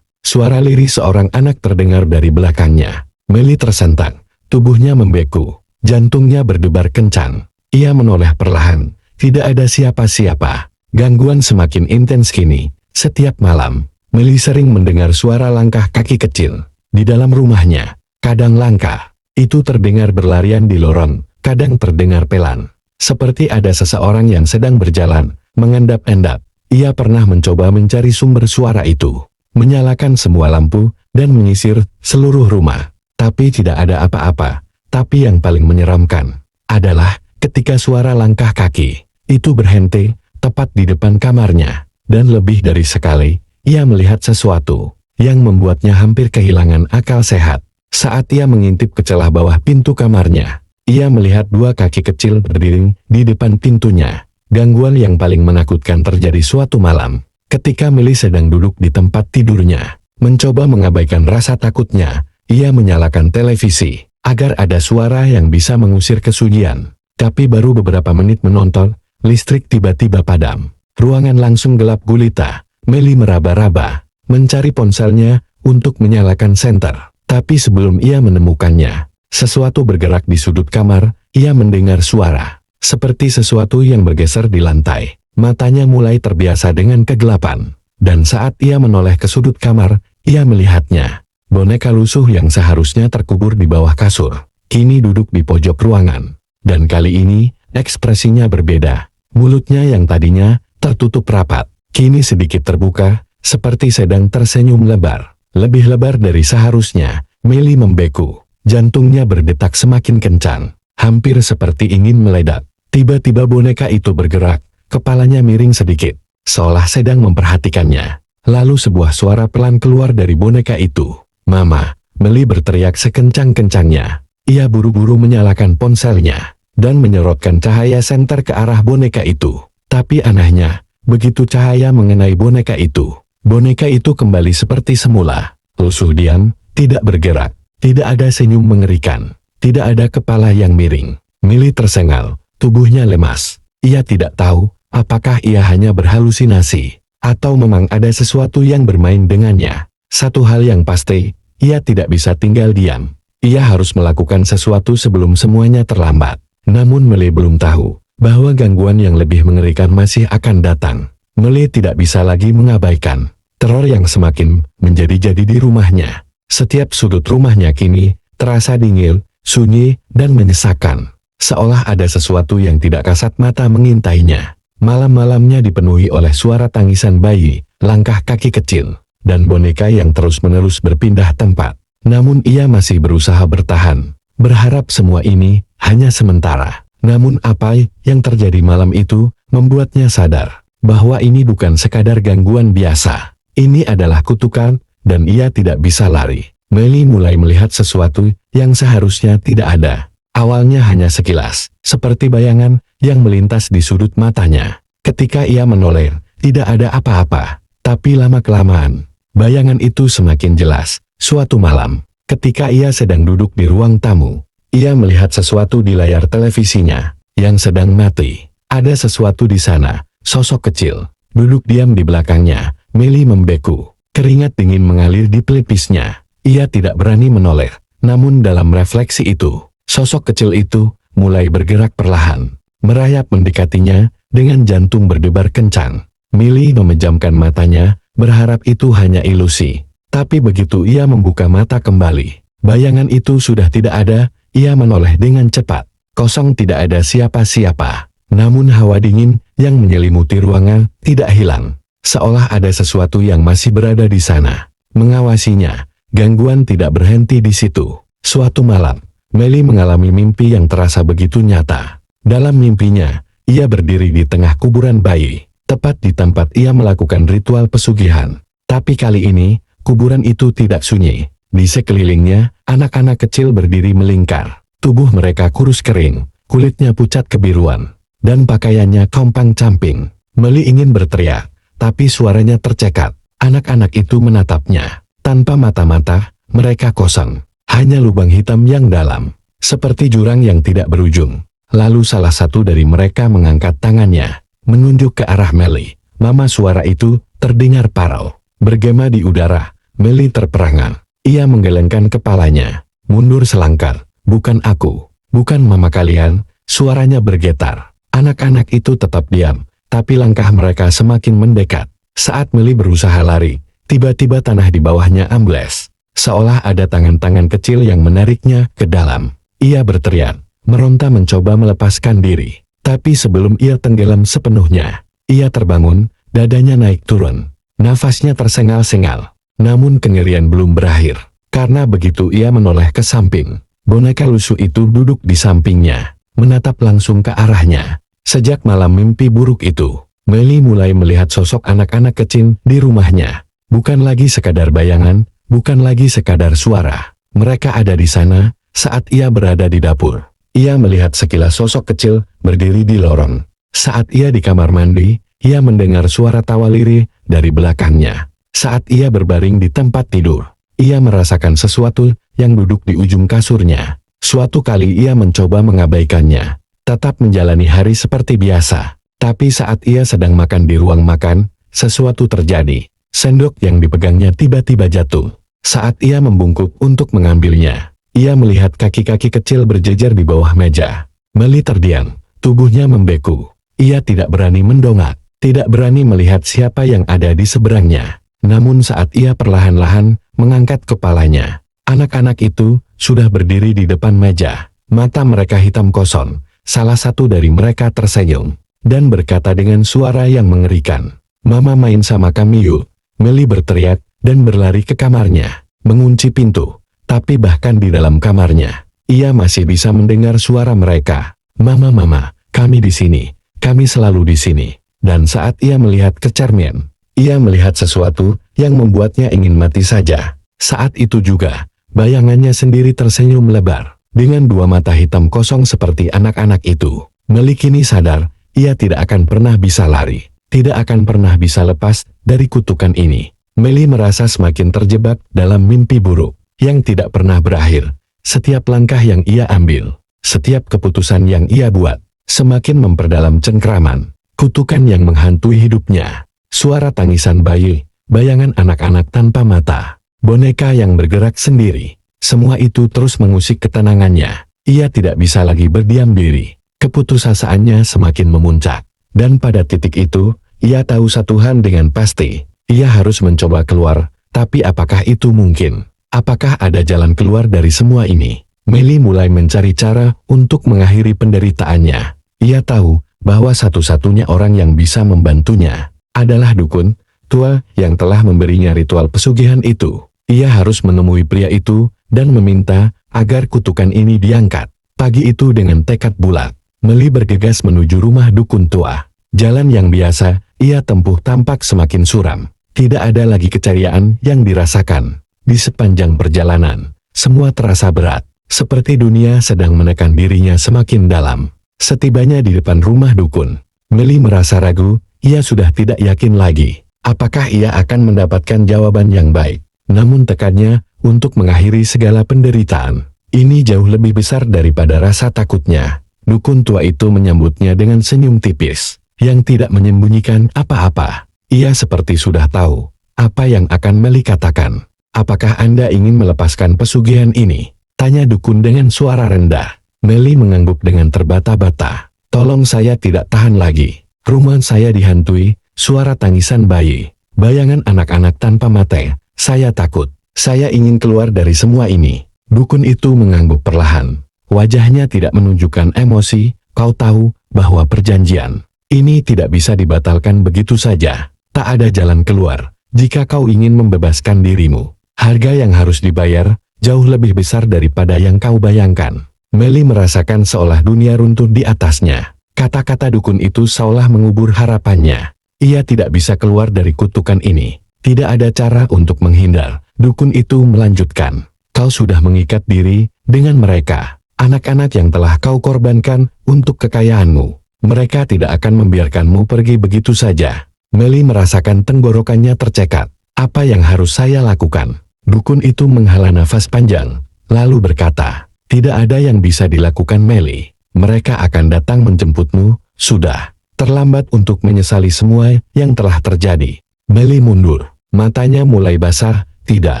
suara lirih seorang anak terdengar dari belakangnya. Meli tersentak, tubuhnya membeku. Jantungnya berdebar kencang. Ia menoleh perlahan. Tidak ada siapa-siapa. Gangguan semakin intens kini. Setiap malam, Meli sering mendengar suara langkah kaki kecil. Di dalam rumahnya, kadang langkah itu terdengar berlarian di lorong, kadang terdengar pelan. Seperti ada seseorang yang sedang berjalan, mengendap-endap. Ia pernah mencoba mencari sumber suara itu. Menyalakan semua lampu, dan menyisir seluruh rumah. Tapi tidak ada apa-apa. Tapi yang paling menyeramkan adalah ketika suara langkah kaki itu berhenti tepat di depan kamarnya. Dan lebih dari sekali, ia melihat sesuatu yang membuatnya hampir kehilangan akal sehat. Saat ia mengintip ke celah bawah pintu kamarnya, ia melihat dua kaki kecil berdiri di depan pintunya. Gangguan yang paling menakutkan terjadi suatu malam, ketika Millie sedang duduk di tempat tidurnya. Mencoba mengabaikan rasa takutnya, ia menyalakan televisi, agar ada suara yang bisa mengusir kesunyian. Tapi baru beberapa menit menonton, listrik tiba-tiba padam. Ruangan langsung gelap gulita. Millie meraba-raba, mencari ponselnya untuk menyalakan senter. Tapi sebelum ia menemukannya, sesuatu bergerak di sudut kamar. Ia mendengar suara, seperti sesuatu yang bergeser di lantai. Matanya mulai terbiasa dengan kegelapan. Dan saat ia menoleh ke sudut kamar, ia melihatnya. Boneka lusuh yang seharusnya terkubur di bawah kasur, kini duduk di pojok ruangan. Dan kali ini, ekspresinya berbeda. Mulutnya yang tadinya tertutup rapat, kini sedikit terbuka, seperti sedang tersenyum lebar. Lebih lebar dari seharusnya. Millie membeku. Jantungnya berdetak semakin kencang, hampir seperti ingin meledak. Tiba-tiba boneka itu bergerak, kepalanya miring sedikit, seolah sedang memperhatikannya. Lalu sebuah suara pelan keluar dari boneka itu. "Mama!" Millie berteriak sekencang-kencangnya. Ia buru-buru menyalakan ponselnya dan menyorotkan cahaya senter ke arah boneka itu. Tapi anehnya, begitu cahaya mengenai boneka itu kembali seperti semula. Lusuh diam, tidak bergerak, tidak ada senyum mengerikan, tidak ada kepala yang miring. Millie tersengal, tubuhnya lemas. Ia tidak tahu, apakah ia hanya berhalusinasi, atau memang ada sesuatu yang bermain dengannya. Satu hal yang pasti, ia tidak bisa tinggal diam. Ia harus melakukan sesuatu sebelum semuanya terlambat. Namun Millie belum tahu bahwa gangguan yang lebih mengerikan masih akan datang. Millie tidak bisa lagi mengabaikan teror yang semakin menjadi-jadi di rumahnya. Setiap sudut rumahnya kini terasa dingin, sunyi, dan menyesakan. Seolah ada sesuatu yang tidak kasat mata mengintainya. Malam-malamnya dipenuhi oleh suara tangisan bayi, langkah kaki kecil, dan boneka yang terus-menerus berpindah tempat. Namun ia masih berusaha bertahan, berharap semua ini hanya sementara. Namun apa yang terjadi malam itu membuatnya sadar bahwa ini bukan sekadar gangguan biasa. Ini adalah kutukan, dan ia tidak bisa lari. Millie mulai melihat sesuatu yang seharusnya tidak ada. Awalnya hanya sekilas, seperti bayangan yang melintas di sudut matanya. Ketika ia menoleh, tidak ada apa-apa. Tapi lama-kelamaan, bayangan itu semakin jelas. Suatu malam, ketika ia sedang duduk di ruang tamu, ia melihat sesuatu di layar televisinya yang sedang mati. Ada sesuatu di sana, sosok kecil, duduk diam di belakangnya. Millie membeku, keringat dingin mengalir di pelipisnya. Ia tidak berani menoleh, namun dalam refleksi itu, sosok kecil itu mulai bergerak perlahan, merayap mendekatinya dengan jantung berdebar kencang. Millie memejamkan matanya, berharap itu hanya ilusi. Tapi begitu ia membuka mata kembali, bayangan itu sudah tidak ada. Ia menoleh dengan cepat. Kosong, tidak ada siapa-siapa. Namun hawa dingin yang menyelimuti ruangan tidak hilang. Seolah ada sesuatu yang masih berada di sana, mengawasinya. Gangguan tidak berhenti di situ. Suatu malam, Millie mengalami mimpi yang terasa begitu nyata. Dalam mimpinya, ia berdiri di tengah kuburan bayi, tepat di tempat ia melakukan ritual pesugihan. Tapi kali ini, kuburan itu tidak sunyi. Di sekelilingnya, anak-anak kecil berdiri melingkar. Tubuh mereka kurus kering, kulitnya pucat kebiruan, dan pakaiannya compang-camping. Millie ingin berteriak, tapi suaranya tercekat. Anak-anak itu menatapnya. Tanpa mata-mata, mereka kosong. Hanya lubang hitam yang dalam, seperti jurang yang tidak berujung. Lalu salah satu dari mereka mengangkat tangannya, menunjuk ke arah Millie. "Mama!" Suara itu terdengar parau, bergema di udara. Millie terperangah. Ia menggelengkan kepalanya. "Mundur selangkah." "Bukan aku. Bukan mama kalian." Suaranya bergetar. Anak-anak itu tetap diam, tapi langkah mereka semakin mendekat. Saat Millie berusaha lari, tiba-tiba tanah di bawahnya ambles. Seolah ada tangan-tangan kecil yang menariknya ke dalam. Ia berteriak, meronta mencoba melepaskan diri. Tapi sebelum ia tenggelam sepenuhnya, ia terbangun, dadanya naik turun. Nafasnya tersengal-sengal. Namun kengerian belum berakhir. Karena begitu ia menoleh ke samping, boneka lusuh itu duduk di sampingnya, menatap langsung ke arahnya. Sejak malam mimpi buruk itu, Millie mulai melihat sosok anak-anak kecil di rumahnya. Bukan lagi sekadar bayangan, bukan lagi sekadar suara. Mereka ada di sana saat ia berada di dapur. Ia melihat sekilas sosok kecil berdiri di lorong. Saat ia di kamar mandi, ia mendengar suara tawa lirih dari belakangnya. Saat ia berbaring di tempat tidur, ia merasakan sesuatu yang duduk di ujung kasurnya. Suatu kali ia mencoba mengabaikannya, tetap menjalani hari seperti biasa. Tapi saat ia sedang makan di ruang makan, sesuatu terjadi. Sendok yang dipegangnya tiba-tiba jatuh. Saat ia membungkuk untuk mengambilnya, ia melihat kaki-kaki kecil berjejer di bawah meja. Meli terdiam, tubuhnya membeku. Ia tidak berani mendongak, tidak berani melihat siapa yang ada di seberangnya. Namun saat ia perlahan-lahan mengangkat kepalanya, anak-anak itu sudah berdiri di depan meja. Mata mereka hitam kosong. Salah satu dari mereka tersenyum dan berkata dengan suara yang mengerikan, "Mama main sama kami yuk." Meli berteriak dan berlari ke kamarnya, mengunci pintu. Tapi bahkan di dalam kamarnya, ia masih bisa mendengar suara mereka. "Mama, mama, kami di sini. Kami selalu di sini." Dan saat ia melihat ke cermin, ia melihat sesuatu yang membuatnya ingin mati saja. Saat itu juga, bayangannya sendiri tersenyum lebar, dengan dua mata hitam kosong seperti anak-anak itu. Meli kini sadar, ia tidak akan pernah bisa lari, tidak akan pernah bisa lepas dari kutukan ini. Meli merasa semakin terjebak dalam mimpi buruk, yang tidak pernah berakhir. Setiap langkah yang ia ambil, setiap keputusan yang ia buat, semakin memperdalam cengkraman. Kutukan yang menghantui hidupnya. Suara tangisan bayi, bayangan anak-anak tanpa mata, boneka yang bergerak sendiri. Semua itu terus mengusik ketenangannya. Ia tidak bisa lagi berdiam diri. Keputusasaannya semakin memuncak. Dan pada titik itu, ia tahu satu hal dengan pasti. Ia harus mencoba keluar, tapi apakah itu mungkin? Apakah ada jalan keluar dari semua ini? Meli mulai mencari cara untuk mengakhiri penderitaannya. Ia tahu bahwa satu-satunya orang yang bisa membantunya adalah dukun tua yang telah memberinya ritual pesugihan itu. Ia harus menemui pria itu dan meminta agar kutukan ini diangkat. Pagi itu dengan tekad bulat, Meli bergegas menuju rumah dukun tua. Jalan yang biasa ia tempuh tampak semakin suram. Tidak ada lagi keceriaan yang dirasakan. Di sepanjang perjalanan, semua terasa berat, seperti dunia sedang menekan dirinya semakin dalam. Setibanya di depan rumah dukun, Meli merasa ragu. Ia sudah tidak yakin lagi apakah ia akan mendapatkan jawaban yang baik. Namun tekadnya untuk mengakhiri segala penderitaan ini jauh lebih besar daripada rasa takutnya. Dukun tua itu menyambutnya dengan senyum tipis yang tidak menyembunyikan apa-apa. Ia seperti sudah tahu apa yang akan Meli katakan. "Apakah Anda ingin melepaskan pesugihan ini?" tanya dukun dengan suara rendah. Meli mengangguk dengan terbata-bata. "Tolong, saya tidak tahan lagi. Rumah saya dihantui, suara tangisan bayi, bayangan anak-anak tanpa mata. Saya takut. Saya ingin keluar dari semua ini." Dukun itu mengangguk perlahan. Wajahnya tidak menunjukkan emosi. "Kau tahu bahwa perjanjian ini tidak bisa dibatalkan begitu saja. Tak ada jalan keluar. Jika kau ingin membebaskan dirimu, harga yang harus dibayar jauh lebih besar daripada yang kau bayangkan." Meli merasakan seolah dunia runtuh di atasnya. Kata-kata dukun itu seolah mengubur harapannya. Ia tidak bisa keluar dari kutukan ini. Tidak ada cara untuk menghindar. Dukun itu melanjutkan, "Kau sudah mengikat diri dengan mereka. Anak-anak yang telah kau korbankan untuk kekayaanmu. Mereka tidak akan membiarkanmu pergi begitu saja." Meli merasakan tenggorokannya tercekat. "Apa yang harus saya lakukan?" Dukun itu menghela nafas panjang, lalu berkata, "Tidak ada yang bisa dilakukan, Meli. Mereka akan datang menjemputmu. Sudah terlambat untuk menyesali semua yang telah terjadi." Meli mundur, matanya mulai basah. "Tidak,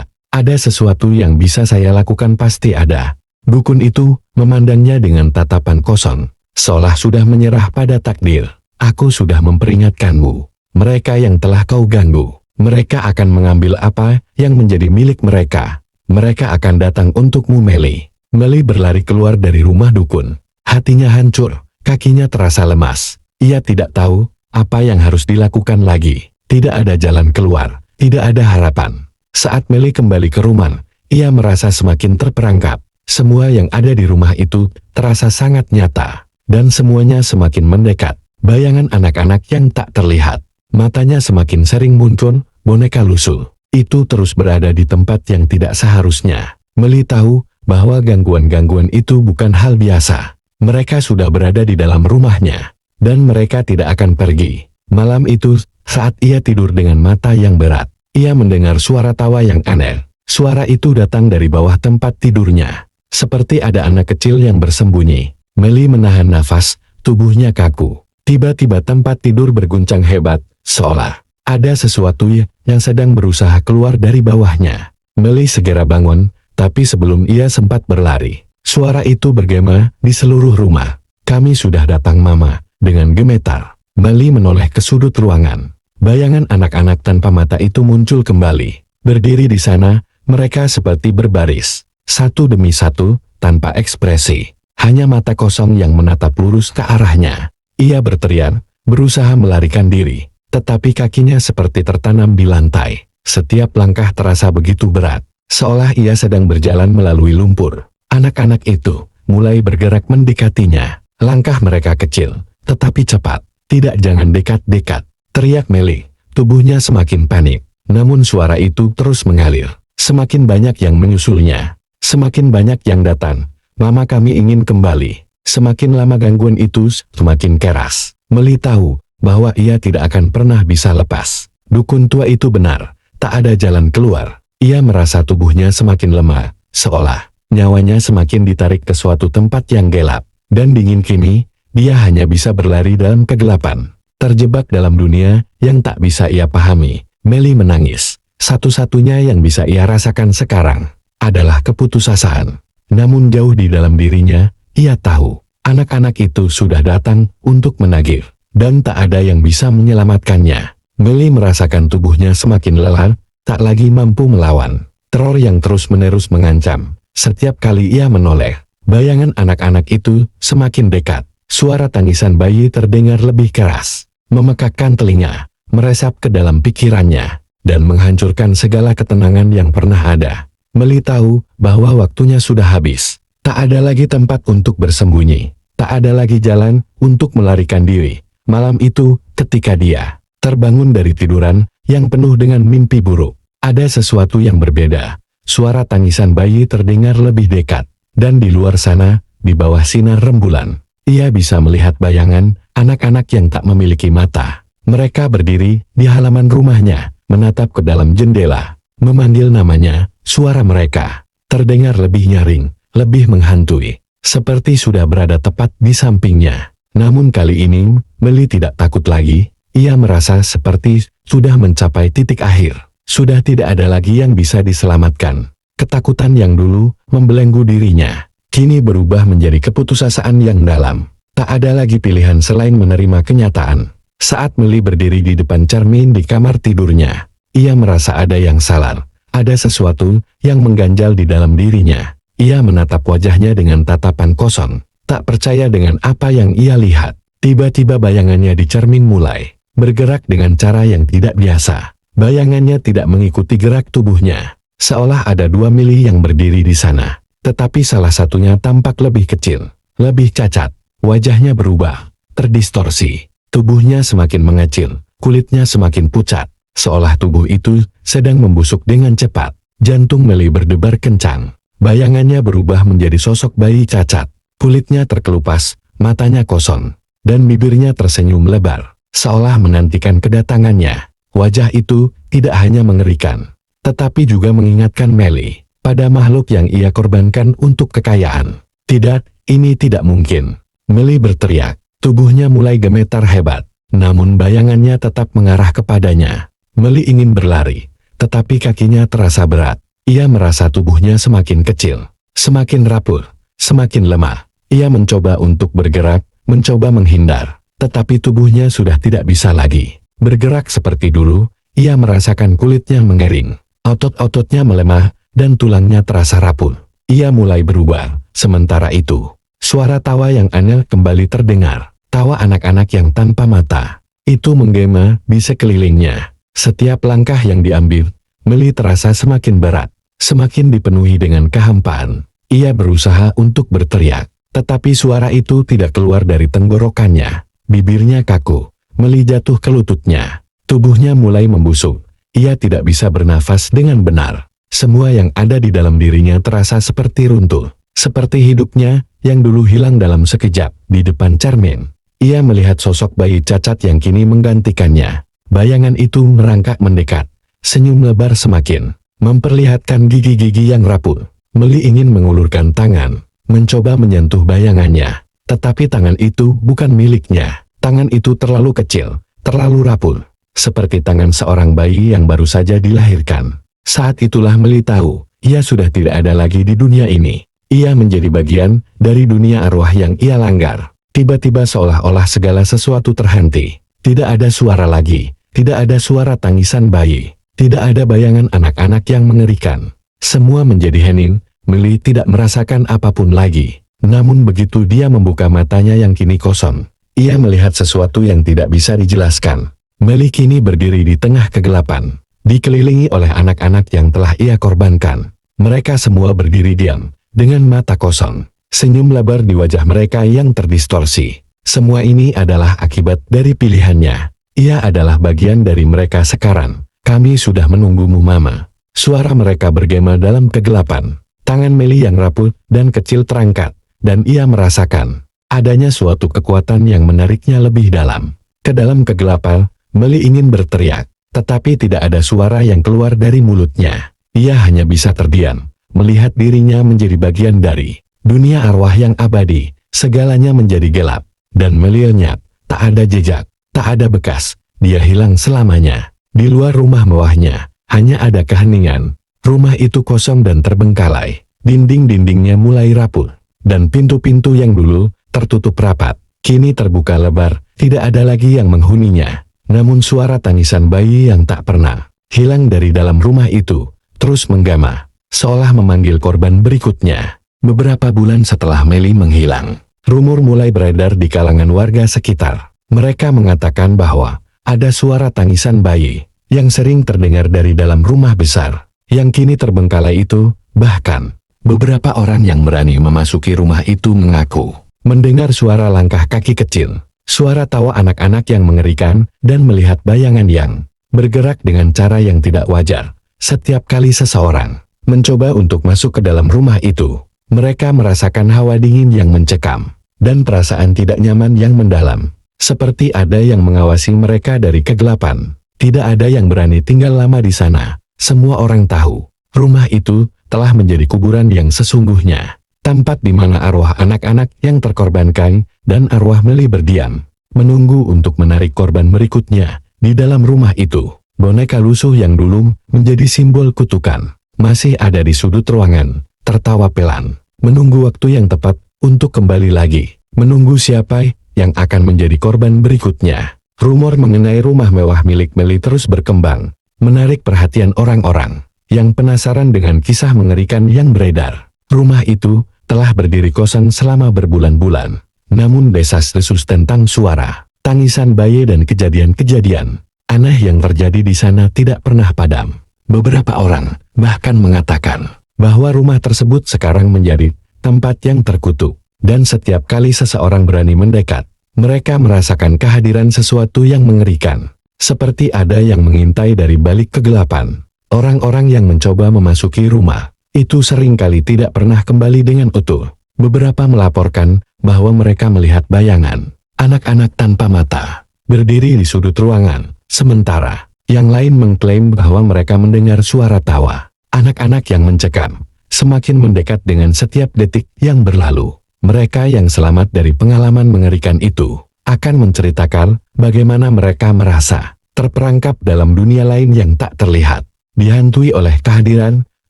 ada sesuatu yang bisa saya lakukan, pasti ada." Dukun itu memandangnya dengan tatapan kosong, seolah sudah menyerah pada takdir. "Aku sudah memperingatkanmu. Mereka yang telah kau ganggu, mereka akan mengambil apa yang menjadi milik mereka. Mereka akan datang untukmu, Meli." Meli berlari keluar dari rumah dukun. Hatinya hancur, kakinya terasa lemas. Ia tidak tahu apa yang harus dilakukan lagi. Tidak ada jalan keluar, tidak ada harapan. Saat Meli kembali ke rumah, ia merasa semakin terperangkap. Semua yang ada di rumah itu terasa sangat nyata, dan semuanya semakin mendekat. Bayangan anak-anak yang tak terlihat, matanya semakin sering muncul, boneka lusuh, itu terus berada di tempat yang tidak seharusnya. Meli tahu bahwa gangguan-gangguan itu bukan hal biasa. Mereka sudah berada di dalam rumahnya, dan mereka tidak akan pergi. Malam itu, saat ia tidur dengan mata yang berat, ia mendengar suara tawa yang aneh. Suara itu datang dari bawah tempat tidurnya, seperti ada anak kecil yang bersembunyi. Meli menahan nafas, tubuhnya kaku. Tiba-tiba tempat tidur berguncang hebat, seolah ada sesuatu yang sedang berusaha keluar dari bawahnya. Meli segera bangun, tapi sebelum ia sempat berlari, suara itu bergema di seluruh rumah. "Kami sudah datang, Mama," dengan gemetar. Meli menoleh ke sudut ruangan. Bayangan anak-anak tanpa mata itu muncul kembali. Berdiri di sana, mereka seperti berbaris, satu demi satu, tanpa ekspresi. Hanya mata kosong yang menatap lurus ke arahnya. Ia berteriak, berusaha melarikan diri, tetapi kakinya seperti tertanam di lantai. Setiap langkah terasa begitu berat, seolah ia sedang berjalan melalui lumpur. Anak-anak itu mulai bergerak mendekatinya. Langkah mereka kecil, tetapi cepat. "Tidak, jangan dekat-dekat," teriak Meli. Tubuhnya semakin panik, namun suara itu terus mengalir. Semakin banyak yang menyusulnya, semakin banyak yang datang. "Mama, kami ingin kembali." Semakin lama gangguan itu semakin keras. Meli tahu bahwa ia tidak akan pernah bisa lepas. Dukun tua itu benar, tak ada jalan keluar. Ia merasa tubuhnya semakin lemah, seolah nyawanya semakin ditarik ke suatu tempat yang gelap dan dingin. Kini, dia hanya bisa berlari dalam kegelapan, terjebak dalam dunia yang tak bisa ia pahami. Meli menangis. Satu-satunya yang bisa ia rasakan sekarang adalah keputusasaan. Namun jauh di dalam dirinya, ia tahu anak-anak itu sudah datang untuk menagih, dan tak ada yang bisa menyelamatkannya. Meli merasakan tubuhnya semakin lelah, tak lagi mampu melawan. Teror yang terus-menerus mengancam. Setiap kali ia menoleh, bayangan anak-anak itu semakin dekat. Suara tangisan bayi terdengar lebih keras, memekakkan telinga, meresap ke dalam pikirannya, dan menghancurkan segala ketenangan yang pernah ada. Meli tahu bahwa waktunya sudah habis. Tak ada lagi tempat untuk bersembunyi. Tak ada lagi jalan untuk melarikan diri. Malam itu, ketika dia terbangun dari tiduran yang penuh dengan mimpi buruk, ada sesuatu yang berbeda. Suara tangisan bayi terdengar lebih dekat, dan di luar sana, di bawah sinar rembulan, ia bisa melihat bayangan anak-anak yang tak memiliki mata. Mereka berdiri di halaman rumahnya, menatap ke dalam jendela, memanggil namanya. Suara mereka terdengar lebih nyaring, lebih menghantui, seperti sudah berada tepat di sampingnya. Namun kali ini, Meli tidak takut lagi. Ia merasa seperti sudah mencapai titik akhir. Sudah tidak ada lagi yang bisa diselamatkan. Ketakutan yang dulu membelenggu dirinya, kini berubah menjadi keputusasaan yang dalam. Tak ada lagi pilihan selain menerima kenyataan. Saat Meli berdiri di depan cermin di kamar tidurnya, ia merasa ada yang salah. Ada sesuatu yang mengganjal di dalam dirinya. Ia menatap wajahnya dengan tatapan kosong, tak percaya dengan apa yang ia lihat. Tiba-tiba bayangannya di cermin mulai bergerak dengan cara yang tidak biasa. Bayangannya tidak mengikuti gerak tubuhnya, seolah ada dua Meli yang berdiri di sana. Tetapi salah satunya tampak lebih kecil, lebih cacat. Wajahnya berubah, terdistorsi. Tubuhnya semakin mengecil, kulitnya semakin pucat, seolah tubuh itu sedang membusuk dengan cepat. Jantung Meli berdebar kencang. Bayangannya berubah menjadi sosok bayi cacat. Kulitnya terkelupas, matanya kosong, dan bibirnya tersenyum lebar, seolah menantikan kedatangannya. Wajah itu tidak hanya mengerikan, tetapi juga mengingatkan Meli pada makhluk yang ia korbankan untuk kekayaan. Tidak, ini tidak mungkin. Meli berteriak, tubuhnya mulai gemetar hebat, namun bayangannya tetap mengarah kepadanya. Meli ingin berlari, tetapi kakinya terasa berat. Ia merasa tubuhnya semakin kecil, semakin rapuh, semakin lemah. Ia mencoba untuk bergerak, mencoba menghindar, tetapi tubuhnya sudah tidak bisa lagi bergerak seperti dulu. Ia merasakan kulitnya mengering, otot-ototnya melemah, dan tulangnya terasa rapuh. Ia mulai berubah. Sementara itu, suara tawa yang aneh kembali terdengar. Tawa anak-anak yang tanpa mata itu menggema di sekelilingnya. Setiap langkah yang diambil, Meli terasa semakin berat, semakin dipenuhi dengan kehampaan. Ia berusaha untuk berteriak, tetapi suara itu tidak keluar dari tenggorokannya. Bibirnya kaku. Meli jatuh ke lututnya. Tubuhnya mulai membusuk. Ia tidak bisa bernafas dengan benar. Semua yang ada di dalam dirinya terasa seperti runtuh. Seperti hidupnya yang dulu hilang dalam sekejap di depan cermin. Ia melihat sosok bayi cacat yang kini menggantikannya. Bayangan itu merangkak mendekat. Senyum lebar semakin memperlihatkan gigi-gigi yang rapuh. Meli ingin mengulurkan tangan, mencoba menyentuh bayangannya. Tetapi tangan itu bukan miliknya. Tangan itu terlalu kecil, terlalu rapuh. Seperti tangan seorang bayi yang baru saja dilahirkan. Saat itulah Meli tahu, ia sudah tidak ada lagi di dunia ini. Ia menjadi bagian dari dunia arwah yang ia langgar. Tiba-tiba seolah-olah segala sesuatu terhenti. Tidak ada suara lagi. Tidak ada suara tangisan bayi. Tidak ada bayangan anak-anak yang mengerikan. Semua menjadi hening. Meli tidak merasakan apapun lagi. Namun begitu dia membuka matanya yang kini kosong, ia melihat sesuatu yang tidak bisa dijelaskan. Meli kini berdiri di tengah kegelapan, dikelilingi oleh anak-anak yang telah ia korbankan. Mereka semua berdiri diam, dengan mata kosong. Senyum lebar di wajah mereka yang terdistorsi. Semua ini adalah akibat dari pilihannya. Ia adalah bagian dari mereka sekarang. Kami sudah menunggumu, Mama. Suara mereka bergema dalam kegelapan. Tangan Meli yang rapuh dan kecil terangkat, dan ia merasakan adanya suatu kekuatan yang menariknya lebih dalam. Ke dalam kegelapan, Meli ingin berteriak, tetapi tidak ada suara yang keluar dari mulutnya. Ia hanya bisa terdiam, melihat dirinya menjadi bagian dari dunia arwah yang abadi. Segalanya menjadi gelap, dan Meli lenyap. Tak ada jejak, tak ada bekas. Dia hilang selamanya. Di luar rumah mewahnya, hanya ada keheningan. Rumah itu kosong dan terbengkalai. Dinding-dindingnya mulai rapuh, dan pintu-pintu yang dulu tertutup rapat, kini terbuka lebar. Tidak ada lagi yang menghuninya. Namun suara tangisan bayi yang tak pernah hilang dari dalam rumah itu terus menggema, seolah memanggil korban berikutnya. Beberapa bulan setelah Meli menghilang, rumor mulai beredar di kalangan warga sekitar. Mereka mengatakan bahwa ada suara tangisan bayi yang sering terdengar dari dalam rumah besar yang kini terbengkalai itu. Bahkan beberapa orang yang berani memasuki rumah itu mengaku mendengar suara langkah kaki kecil, suara tawa anak-anak yang mengerikan, dan melihat bayangan yang bergerak dengan cara yang tidak wajar. Setiap kali seseorang mencoba untuk masuk ke dalam rumah itu, mereka merasakan hawa dingin yang mencekam dan perasaan tidak nyaman yang mendalam. Seperti ada yang mengawasi mereka dari kegelapan. Tidak ada yang berani tinggal lama di sana. Semua orang tahu, rumah itu telah menjadi kuburan yang sesungguhnya. Tempat di mana arwah anak-anak yang terkorbankan dan arwah Meli berdiam, menunggu untuk menarik korban berikutnya. Di dalam rumah itu, boneka lusuh yang dulu menjadi simbol kutukan masih ada di sudut ruangan, tertawa pelan, menunggu waktu yang tepat untuk kembali lagi. Menunggu siapa yang akan menjadi korban berikutnya. Rumor mengenai rumah mewah milik Meli terus berkembang, menarik perhatian orang-orang yang penasaran dengan kisah mengerikan yang beredar. Rumah itu telah berdiri kosong selama berbulan-bulan, namun desas-desus tentang suara, tangisan bayi dan kejadian-kejadian aneh yang terjadi di sana tidak pernah padam. Beberapa orang bahkan mengatakan bahwa rumah tersebut sekarang menjadi tempat yang terkutuk. Dan setiap kali seseorang berani mendekat, mereka merasakan kehadiran sesuatu yang mengerikan. Seperti ada yang mengintai dari balik kegelapan. Orang-orang yang mencoba memasuki rumah itu seringkali tidak pernah kembali dengan utuh. Beberapa melaporkan bahwa mereka melihat bayangan anak-anak tanpa mata berdiri di sudut ruangan. Sementara yang lain mengklaim bahwa mereka mendengar suara tawa anak-anak yang mencekam semakin mendekat dengan setiap detik yang berlalu. Mereka yang selamat dari pengalaman mengerikan itu akan menceritakan bagaimana mereka merasa terperangkap dalam dunia lain yang tak terlihat, dihantui oleh kehadiran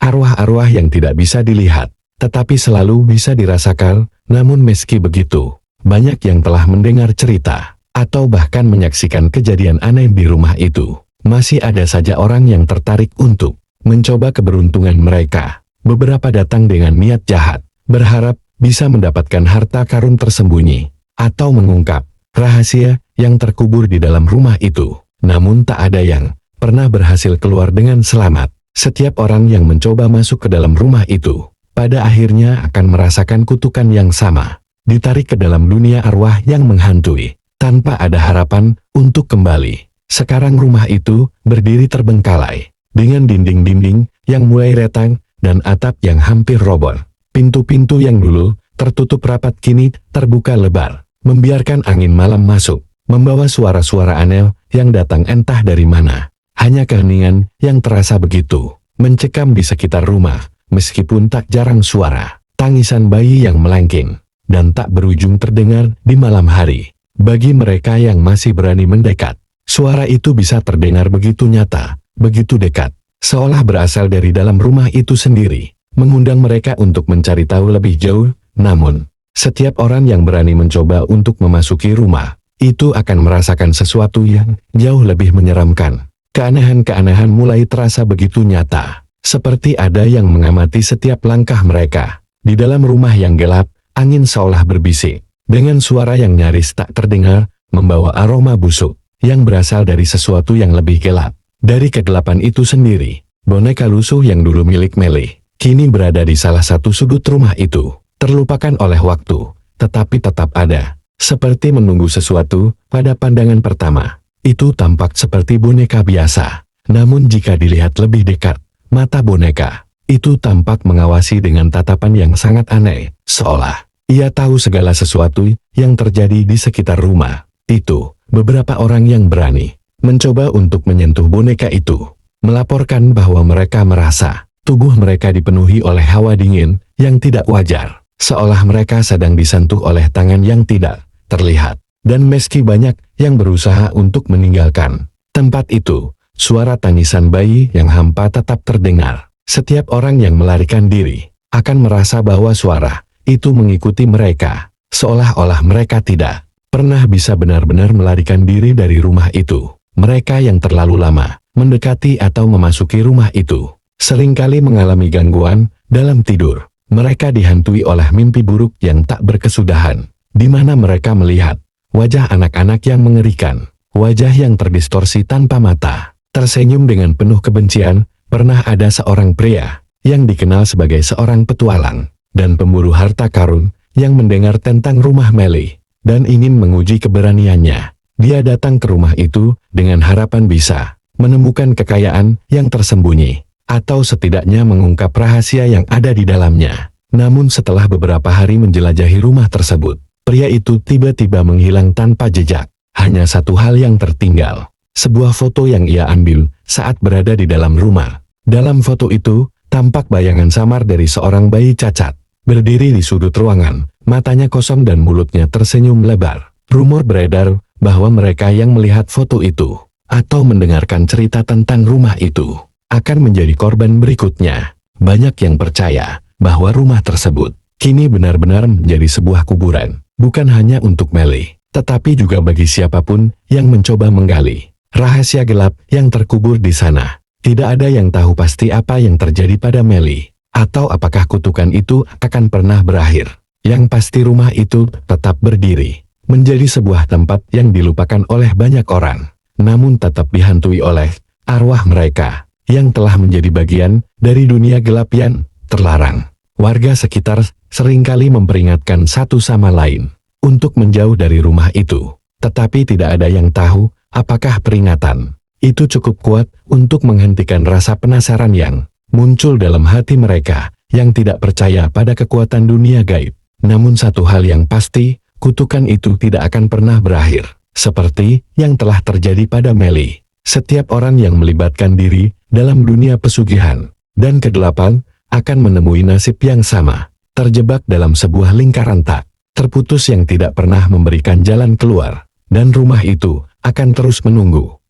arwah-arwah yang tidak bisa dilihat, tetapi selalu bisa dirasakan. Namun meski begitu, banyak yang telah mendengar cerita atau bahkan menyaksikan kejadian aneh di rumah itu. Masih ada saja orang yang tertarik untuk mencoba keberuntungan mereka. Beberapa datang dengan niat jahat, berharap bisa mendapatkan harta karun tersembunyi, atau mengungkap rahasia yang terkubur di dalam rumah itu. Namun tak ada yang pernah berhasil keluar dengan selamat. Setiap orang yang mencoba masuk ke dalam rumah itu, pada akhirnya akan merasakan kutukan yang sama, ditarik ke dalam dunia arwah yang menghantui, tanpa ada harapan untuk kembali. Sekarang rumah itu berdiri terbengkalai, dengan dinding-dinding yang mulai retak dan atap yang hampir roboh. Pintu-pintu yang dulu tertutup rapat kini terbuka lebar, membiarkan angin malam masuk, membawa suara-suara aneh yang datang entah dari mana. Hanya keheningan yang terasa begitu mencekam di sekitar rumah, meskipun tak jarang suara tangisan bayi yang melengking dan tak berujung terdengar di malam hari. Bagi mereka yang masih berani mendekat, suara itu bisa terdengar begitu nyata, begitu dekat, seolah berasal dari dalam rumah itu sendiri, mengundang mereka untuk mencari tahu lebih jauh. Namun, setiap orang yang berani mencoba untuk memasuki rumah itu akan merasakan sesuatu yang jauh lebih menyeramkan. Keanehan-keanehan mulai terasa begitu nyata, seperti ada yang mengamati setiap langkah mereka. Di dalam rumah yang gelap, angin seolah berbisik, dengan suara yang nyaris tak terdengar, membawa aroma busuk, yang berasal dari sesuatu yang lebih gelap. Dari kegelapan itu sendiri, boneka lusuh yang dulu milik Meli, kini berada di salah satu sudut rumah itu, terlupakan oleh waktu, tetapi tetap ada, seperti menunggu sesuatu. Pada pandangan pertama, itu tampak seperti boneka biasa. Namun jika dilihat lebih dekat, mata boneka itu tampak mengawasi dengan tatapan yang sangat aneh, seolah ia tahu segala sesuatu yang terjadi di sekitar rumah itu. Beberapa orang yang berani mencoba untuk menyentuh boneka itu, melaporkan bahwa mereka merasa tubuh mereka dipenuhi oleh hawa dingin yang tidak wajar, seolah mereka sedang disentuh oleh tangan yang tidak terlihat. Dan meski banyak yang berusaha untuk meninggalkan tempat itu, suara tangisan bayi yang hampa tetap terdengar. Setiap orang yang melarikan diri akan merasa bahwa suara itu mengikuti mereka, seolah-olah mereka tidak pernah bisa benar-benar melarikan diri dari rumah itu. Mereka yang terlalu lama mendekati atau memasuki rumah itu seringkali mengalami gangguan dalam tidur. Mereka dihantui oleh mimpi buruk yang tak berkesudahan, di mana mereka melihat wajah anak-anak yang mengerikan, wajah yang terdistorsi tanpa mata, tersenyum dengan penuh kebencian. Pernah ada seorang pria yang dikenal sebagai seorang petualang dan pemburu harta karun yang mendengar tentang rumah Meli dan ingin menguji keberaniannya. Dia datang ke rumah itu dengan harapan bisa menemukan kekayaan yang tersembunyi, atau setidaknya mengungkap rahasia yang ada di dalamnya. Namun setelah beberapa hari menjelajahi rumah tersebut, pria itu tiba-tiba menghilang tanpa jejak. Hanya satu hal yang tertinggal, sebuah foto yang ia ambil saat berada di dalam rumah. Dalam foto itu, tampak bayangan samar dari seorang bayi cacat, berdiri di sudut ruangan, matanya kosong dan mulutnya tersenyum lebar. Rumor beredar bahwa mereka yang melihat foto itu, atau mendengarkan cerita tentang rumah itu, akan menjadi korban berikutnya. Banyak yang percaya bahwa rumah tersebut kini benar-benar menjadi sebuah kuburan, bukan hanya untuk Meli, tetapi juga bagi siapapun yang mencoba menggali rahasia gelap yang terkubur di sana. Tidak ada yang tahu pasti apa yang terjadi pada Meli, atau apakah kutukan itu akan pernah berakhir. Yang pasti rumah itu tetap berdiri, menjadi sebuah tempat yang dilupakan oleh banyak orang, namun tetap dihantui oleh arwah mereka yang telah menjadi bagian dari dunia gelap yang terlarang. Warga sekitar seringkali memperingatkan satu sama lain untuk menjauh dari rumah itu, tetapi tidak ada yang tahu apakah peringatan itu cukup kuat untuk menghentikan rasa penasaran yang muncul dalam hati mereka yang tidak percaya pada kekuatan dunia gaib. Namun satu hal yang pasti, kutukan itu tidak akan pernah berakhir, seperti yang telah terjadi pada Meli. Setiap orang yang melibatkan diri dalam dunia pesugihan dan kegelapan akan menemui nasib yang sama, terjebak dalam sebuah lingkaran tak terputus yang tidak pernah memberikan jalan keluar, dan rumah itu akan terus menunggu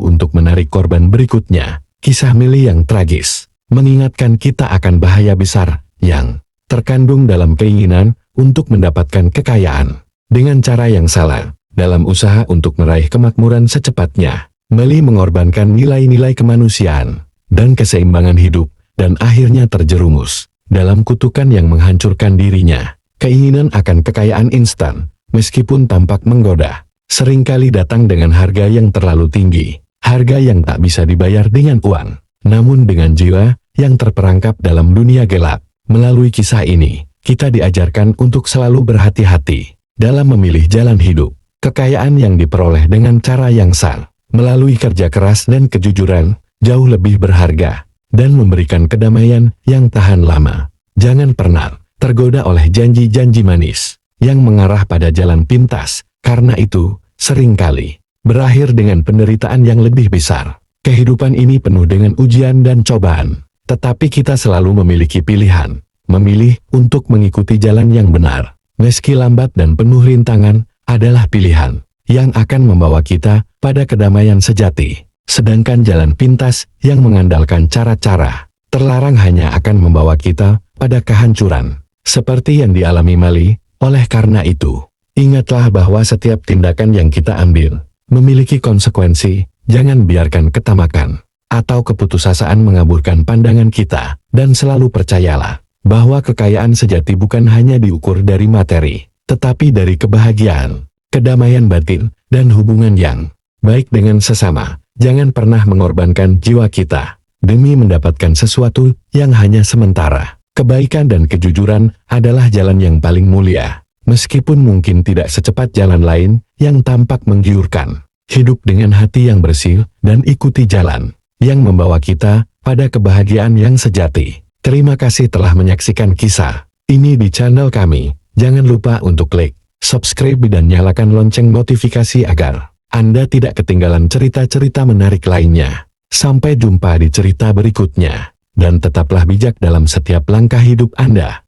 untuk menarik korban berikutnya. Kisah Meli yang tragis mengingatkan kita akan bahaya besar yang terkandung dalam keinginan untuk mendapatkan kekayaan dengan cara yang salah. Dalam usaha untuk meraih kemakmuran secepatnya, Meli mengorbankan nilai-nilai kemanusiaan dan keseimbangan hidup, dan akhirnya terjerumus dalam kutukan yang menghancurkan dirinya. Keinginan akan kekayaan instan, meskipun tampak menggoda, seringkali datang dengan harga yang terlalu tinggi, harga yang tak bisa dibayar dengan uang, namun dengan jiwa yang terperangkap dalam dunia gelap. Melalui kisah ini, kita diajarkan untuk selalu berhati-hati dalam memilih jalan hidup. Kekayaan yang diperoleh dengan cara yang sah melalui kerja keras dan kejujuran, jauh lebih berharga, dan memberikan kedamaian yang tahan lama. Jangan pernah tergoda oleh janji-janji manis yang mengarah pada jalan pintas, karena itu seringkali berakhir dengan penderitaan yang lebih besar. Kehidupan ini penuh dengan ujian dan cobaan, tetapi kita selalu memiliki pilihan, memilih untuk mengikuti jalan yang benar. Meski lambat dan penuh rintangan, adalah pilihan yang akan membawa kita pada kedamaian sejati. Sedangkan jalan pintas yang mengandalkan cara-cara terlarang hanya akan membawa kita pada kehancuran, seperti yang dialami Mali. Oleh karena itu, ingatlah bahwa setiap tindakan yang kita ambil memiliki konsekuensi. Jangan biarkan ketamakan atau keputusasaan mengaburkan pandangan kita, dan selalu percayalah bahwa kekayaan sejati bukan hanya diukur dari materi, tetapi dari kebahagiaan, kedamaian batin, dan hubungan yang baik dengan sesama. Jangan pernah mengorbankan jiwa kita demi mendapatkan sesuatu yang hanya sementara. Kebaikan dan kejujuran adalah jalan yang paling mulia, meskipun mungkin tidak secepat jalan lain yang tampak menggiurkan. Hidup dengan hati yang bersih dan ikuti jalan yang membawa kita pada kebahagiaan yang sejati. Terima kasih telah menyaksikan kisah ini di channel kami. Jangan lupa untuk klik subscribe dan nyalakan lonceng notifikasi agar Anda tidak ketinggalan cerita-cerita menarik lainnya. Sampai jumpa di cerita berikutnya, dan tetaplah bijak dalam setiap langkah hidup Anda.